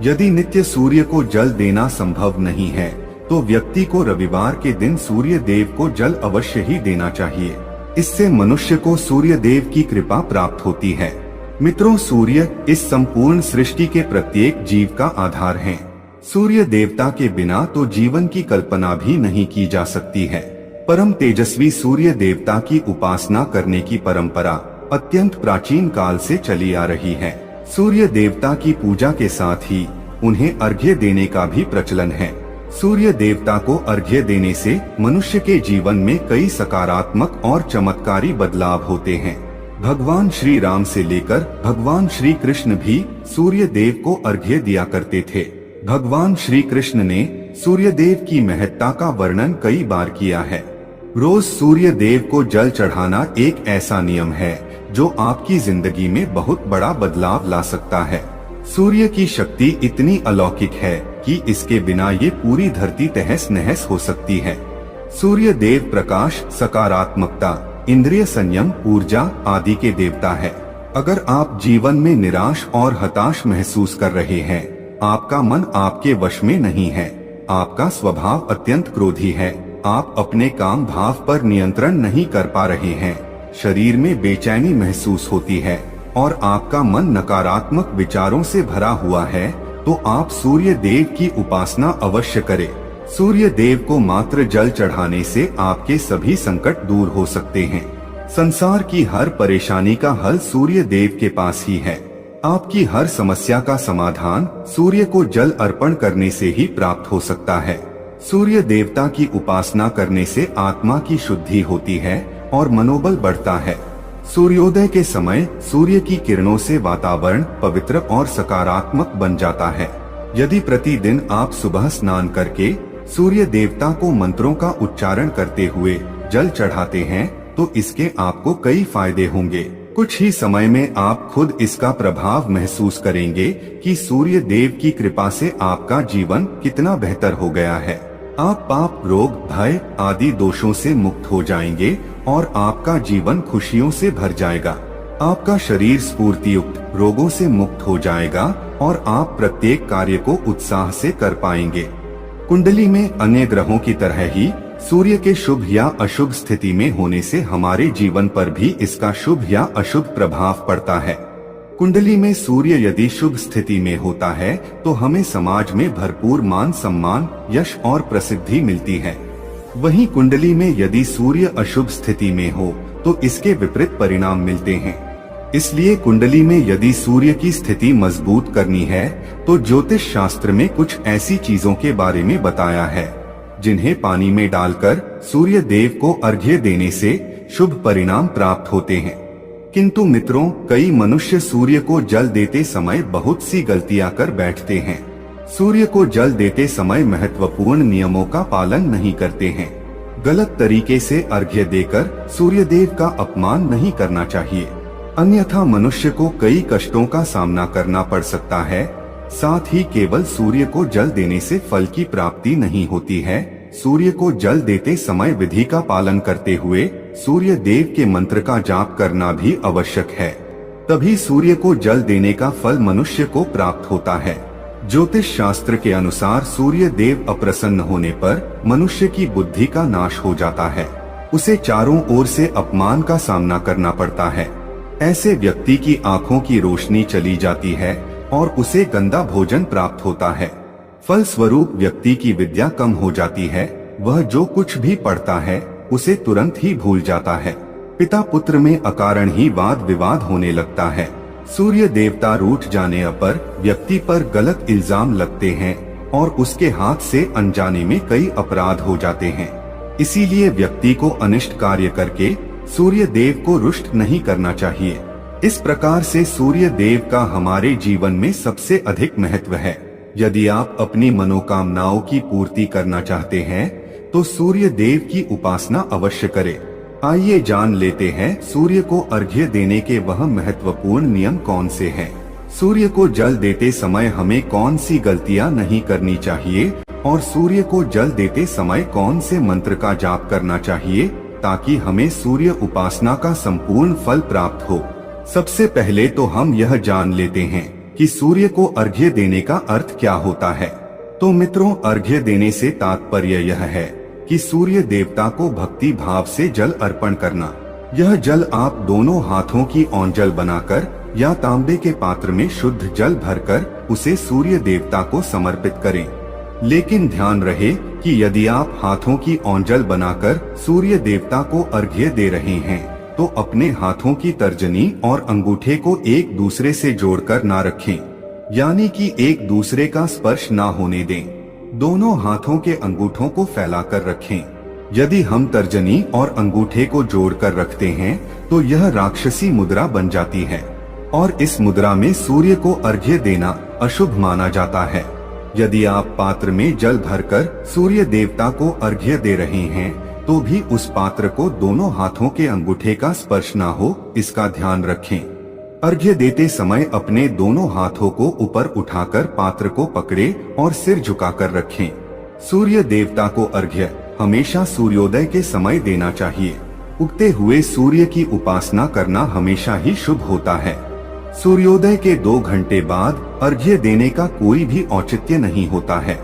यदि नित्य सूर्य को जल देना संभव नहीं है तो व्यक्ति को रविवार के दिन सूर्य देव को जल अवश्य ही देना चाहिए। इससे मनुष्य को सूर्य देव की कृपा प्राप्त होती है। मित्रों, सूर्य इस संपूर्ण सृष्टि के प्रत्येक जीव का आधार है। सूर्य देवता के बिना तो जीवन की कल्पना भी नहीं की जा सकती है। परम तेजस्वी सूर्य देवता की उपासना करने की परंपरा अत्यंत प्राचीन काल से चली आ रही है। सूर्य देवता की पूजा के साथ ही उन्हें अर्घ्य देने का भी प्रचलन है। सूर्य देवता को अर्घ्य देने से मनुष्य के जीवन में कई सकारात्मक और चमत्कारी बदलाव होते हैं। भगवान श्री राम से लेकर भगवान श्री कृष्ण भी सूर्य देव को अर्घ्य दिया करते थे। भगवान श्री कृष्ण ने सूर्य देव की महत्ता का वर्णन कई बार किया है। रोज सूर्य देव को जल चढ़ाना एक ऐसा नियम है जो आपकी जिंदगी में बहुत बड़ा बदलाव ला सकता है। सूर्य की शक्ति इतनी अलौकिक है कि इसके बिना ये पूरी धरती तहस नहस हो सकती है। सूर्य देव प्रकाश, सकारात्मकता, इंद्रिय संयम, ऊर्जा आदि के देवता है। अगर आप जीवन में निराश और हताश महसूस कर रहे हैं, आपका मन आपके वश में नहीं है, आपका स्वभाव अत्यंत क्रोधी है, आप अपने काम भाव पर नियंत्रण नहीं कर पा रहे हैं, शरीर में बेचैनी महसूस होती है और आपका मन नकारात्मक विचारों से भरा हुआ है, तो आप सूर्य देव की उपासना अवश्य करें। सूर्य देव को मात्र जल चढ़ाने से आपके सभी संकट दूर हो सकते हैं। संसार की हर परेशानी का हल सूर्य देव के पास ही है। आपकी हर समस्या का समाधान सूर्य को जल अर्पण करने से ही प्राप्त हो सकता है। सूर्य देवता की उपासना करने से आत्मा की शुद्धि होती है और मनोबल बढ़ता है। सूर्योदय के समय सूर्य की किरणों से वातावरण पवित्र और सकारात्मक बन जाता है। यदि प्रतिदिन आप सुबह स्नान करके सूर्य देवता को मंत्रों का उच्चारण करते हुए जल चढ़ाते हैं तो इसके आपको कई फायदे होंगे। कुछ ही समय में आप खुद इसका प्रभाव महसूस करेंगे कि सूर्य देव की कृपा से आपका जीवन कितना बेहतर हो गया है। आप पाप, रोग, भय आदि दोषों से मुक्त हो जाएंगे और आपका जीवन खुशियों से भर जाएगा। आपका शरीर स्फूर्तियुक्त, रोगों से मुक्त हो जाएगा और आप प्रत्येक कार्य को उत्साह से कर पाएंगे। कुंडली में अन्य ग्रहों की तरह ही सूर्य के शुभ या अशुभ स्थिति में होने से हमारे जीवन पर भी इसका शुभ या अशुभ प्रभाव पड़ता है। कुंडली में सूर्य यदि शुभ स्थिति में होता है तो हमें समाज में भरपूर मान सम्मान, यश और प्रसिद्धि मिलती है। वहीं कुंडली में यदि सूर्य अशुभ स्थिति में हो तो इसके विपरीत परिणाम मिलते हैं। इसलिए कुंडली में यदि सूर्य की स्थिति मजबूत करनी है तो ज्योतिष शास्त्र में कुछ ऐसी चीजों के बारे में बताया है जिन्हें पानी में डालकर सूर्य देव को अर्घ्य देने से शुभ परिणाम प्राप्त होते हैं। किंतु मित्रों, कई मनुष्य सूर्य को जल देते समय बहुत सी गलतियां कर बैठते हैं। सूर्य को जल देते समय महत्वपूर्ण नियमों का पालन नहीं करते हैं। गलत तरीके से अर्घ्य देकर सूर्य देव का अपमान नहीं करना चाहिए, अन्यथा मनुष्य को कई कष्टों का सामना करना पड़ सकता है। साथ ही केवल सूर्य को जल देने से फल की प्राप्ति नहीं होती है। सूर्य को जल देते समय विधि का पालन करते हुए सूर्य देव के मंत्र का जाप करना भी आवश्यक है। तभी सूर्य को जल देने का फल मनुष्य को प्राप्त होता है। ज्योतिष शास्त्र के अनुसार सूर्य देव अप्रसन्न होने पर मनुष्य की बुद्धि का नाश हो जाता है। उसे चारों ओर से अपमान का सामना करना पड़ता है। ऐसे व्यक्ति की आंखों की रोशनी चली जाती है और उसे गंदा भोजन प्राप्त होता है। फल स्वरूप व्यक्ति की विद्या कम हो जाती है। वह जो कुछ भी पढ़ता है उसे तुरंत ही भूल जाता है। पिता पुत्र में अकारण ही वाद विवाद होने लगता है। सूर्य देवता रूठ जाने पर व्यक्ति पर गलत इल्जाम लगते हैं और उसके हाथ से अनजाने में कई अपराध हो जाते हैं। इसीलिए व्यक्ति को अनिष्ट कार्य करके सूर्य देव को रुष्ट नहीं करना चाहिए। इस प्रकार से सूर्य देव का हमारे जीवन में सबसे अधिक महत्व है। यदि आप अपनी मनोकामनाओं की पूर्ति करना चाहते हैं तो सूर्य देव की उपासना अवश्य करें। आइए जान लेते हैं सूर्य को अर्घ्य देने के वह महत्वपूर्ण नियम कौन से हैं। सूर्य को जल देते समय हमें कौन सी गलतियां नहीं करनी चाहिए और सूर्य को जल देते समय कौन से मंत्र का जाप करना चाहिए ताकि हमें सूर्य उपासना का संपूर्ण फल प्राप्त हो। सबसे पहले तो हम यह जान लेते हैं कि सूर्य को अर्घ्य देने का अर्थ क्या होता है। तो मित्रों, अर्घ्य देने से तात्पर्य यह है कि सूर्य देवता को भक्ति भाव से जल अर्पण करना। यह जल आप दोनों हाथों की ओंजल बनाकर या तांबे के पात्र में शुद्ध जल भरकर उसे सूर्य देवता को समर्पित करें। लेकिन ध्यान रहे कि यदि आप हाथों की ओंजल बनाकर सूर्य देवता को अर्घ्य दे रहे हैं तो अपने हाथों की तर्जनी और अंगूठे को एक दूसरे से जोड़कर ना रखें, यानी कि एक दूसरे का स्पर्श ना होने दें। दोनों हाथों के अंगूठों को फैलाकर रखें। यदि हम तर्जनी और अंगूठे को जोड़कर रखते हैं तो यह राक्षसी मुद्रा बन जाती है और इस मुद्रा में सूर्य को अर्घ्य देना अशुभ माना जाता है। यदि आप पात्र में जल भरकर सूर्य देवता को अर्घ्य दे रहे हैं तो भी उस पात्र को दोनों हाथों के अंगूठे का स्पर्श ना हो, इसका ध्यान रखें। अर्घ्य देते समय अपने दोनों हाथों को ऊपर उठाकर पात्र को पकड़े और सिर झुकाकर रखें। सूर्य देवता को अर्घ्य हमेशा सूर्योदय के समय देना चाहिए। उगते हुए सूर्य की उपासना करना हमेशा ही शुभ होता है। सूर्योदय के 2 घंटे बाद अर्घ्य देने का कोई भी औचित्य नहीं होता है।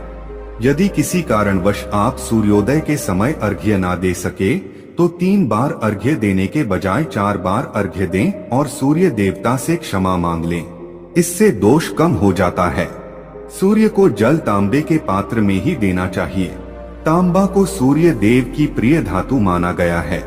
यदि किसी कारणवश आप सूर्योदय के समय अर्घ्य ना दे सके तो 3 बार अर्घ्य देने के बजाय 4 बार अर्घ्य दें और सूर्य देवता से क्षमा मांग लें। इससे दोष कम हो जाता है। सूर्य को जल तांबे के पात्र में ही देना चाहिए। तांबा को सूर्य देव की प्रिय धातु माना गया है।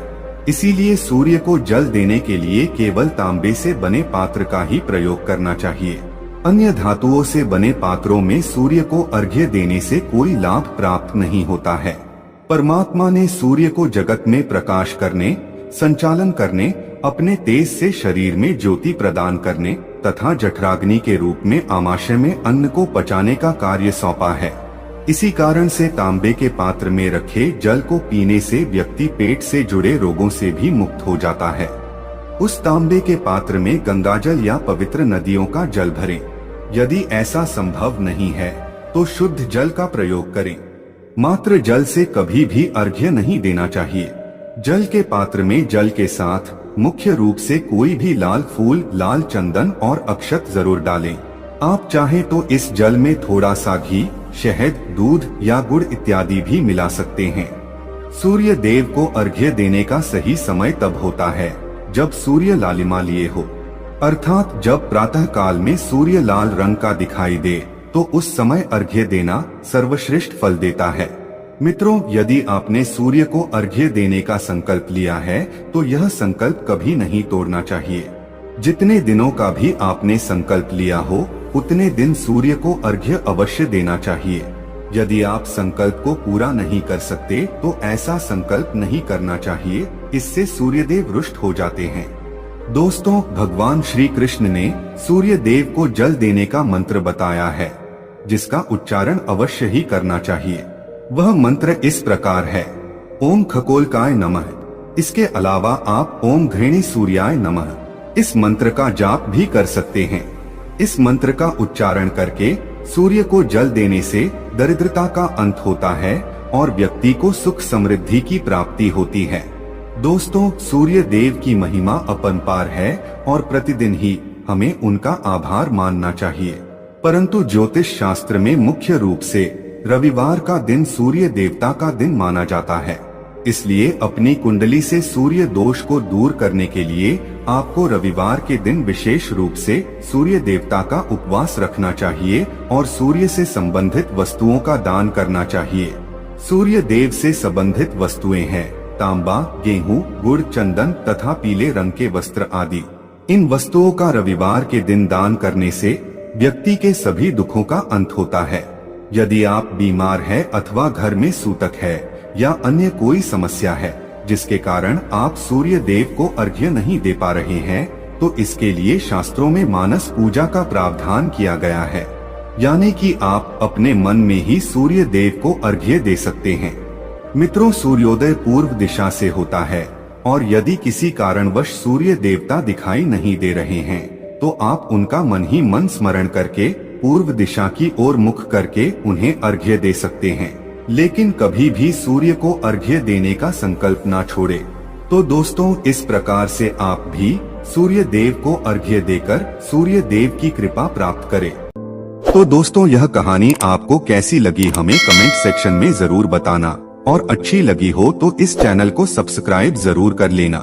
इसीलिए सूर्य को जल देने के लिए केवल तांबे से बने पात्र का ही प्रयोग करना चाहिए। अन्य धातुओं से बने पात्रों में सूर्य को अर्घ्य देने से कोई लाभ प्राप्त नहीं होता है। परमात्मा ने सूर्य को जगत में प्रकाश करने, संचालन करने, अपने तेज से शरीर में ज्योति प्रदान करने तथा जठराग्नि के रूप में आमाशय में अन्न को पचाने का कार्य सौंपा है। इसी कारण से तांबे के पात्र में रखे जल को पीने से व्यक्ति पेट से जुड़े रोगों से भी मुक्त हो जाता है। उस तांबे के पात्र में गंगाजल या पवित्र नदियों का जल भरें। यदि ऐसा संभव नहीं है तो शुद्ध जल का प्रयोग करें। मात्र जल से कभी भी अर्घ्य नहीं देना चाहिए। जल के पात्र में जल के साथ मुख्य रूप से कोई भी लाल फूल, लाल चंदन और अक्षत जरूर डालें। आप चाहें तो इस जल में थोड़ा सा घी, शहद, दूध या गुड़ इत्यादि भी मिला सकते हैं। सूर्य देव को अर्घ्य देने का सही समय तब होता है जब सूर्य लालिमा लिए हो, अर्थात जब प्रातः काल में सूर्य लाल रंग का दिखाई दे तो उस समय अर्घ्य देना सर्वश्रेष्ठ फल देता है। मित्रों, यदि आपने सूर्य को अर्घ्य देने का संकल्प लिया है तो यह संकल्प कभी नहीं तोड़ना चाहिए। जितने दिनों का भी आपने संकल्प लिया हो उतने दिन सूर्य को अर्घ्य अवश्य देना चाहिए। यदि आप संकल्प को पूरा नहीं कर सकते तो ऐसा संकल्प नहीं करना चाहिए, इससे सूर्यदेव रुष्ट हो जाते हैं। दोस्तों, भगवान श्री कृष्ण ने सूर्य देव को जल देने का मंत्र बताया है जिसका उच्चारण अवश्य ही करना चाहिए। वह मंत्र इस प्रकार है, ओम खगोलकाय नमः। इसके अलावा आप ओम घृणी सूर्याय नमः इस मंत्र का जाप भी कर सकते हैं। इस मंत्र का उच्चारण करके सूर्य को जल देने से दरिद्रता का अंत होता है और व्यक्ति को सुख समृद्धि की प्राप्ति होती है। दोस्तों, सूर्य देव की महिमा अपरंपार है और प्रतिदिन ही हमें उनका आभार मानना चाहिए। परंतु ज्योतिष शास्त्र में मुख्य रूप से रविवार का दिन सूर्य देवता का दिन माना जाता है। इसलिए अपनी कुंडली से सूर्य दोष को दूर करने के लिए आपको रविवार के दिन विशेष रूप से सूर्य देवता का उपवास रखना चाहिए और सूर्य से संबंधित वस्तुओं का दान करना चाहिए। सूर्य देव से संबंधित वस्तुएं हैं तांबा, गेहूं, गुड़, चंदन तथा पीले रंग के वस्त्र आदि। इन वस्तुओं का रविवार के दिन दान करने से व्यक्ति के सभी दुखों का अंत होता है। यदि आप बीमार हैं अथवा घर में सूतक है या अन्य कोई समस्या है जिसके कारण आप सूर्य देव को अर्घ्य नहीं दे पा रहे हैं, तो इसके लिए शास्त्रों में मानस पूजा का प्रावधान किया गया है, यानी कि आप अपने मन में ही सूर्य देव को अर्घ्य दे सकते हैं। मित्रों, सूर्योदय पूर्व दिशा से होता है और यदि किसी कारणवश सूर्य देवता दिखाई नहीं दे रहे हैं तो आप उनका मन ही मन स्मरण करके पूर्व दिशा की ओर मुख करके उन्हें अर्घ्य दे सकते हैं। लेकिन कभी भी सूर्य को अर्घ्य देने का संकल्प ना छोड़े। तो दोस्तों, इस प्रकार से आप भी सूर्य देव को अर्घ्य देकर सूर्य देव की कृपा प्राप्त करें। तो दोस्तों, यह कहानी आपको कैसी लगी हमें कमेंट सेक्शन में जरूर बताना और अच्छी लगी हो तो इस चैनल को सब्सक्राइब जरूर कर लेना।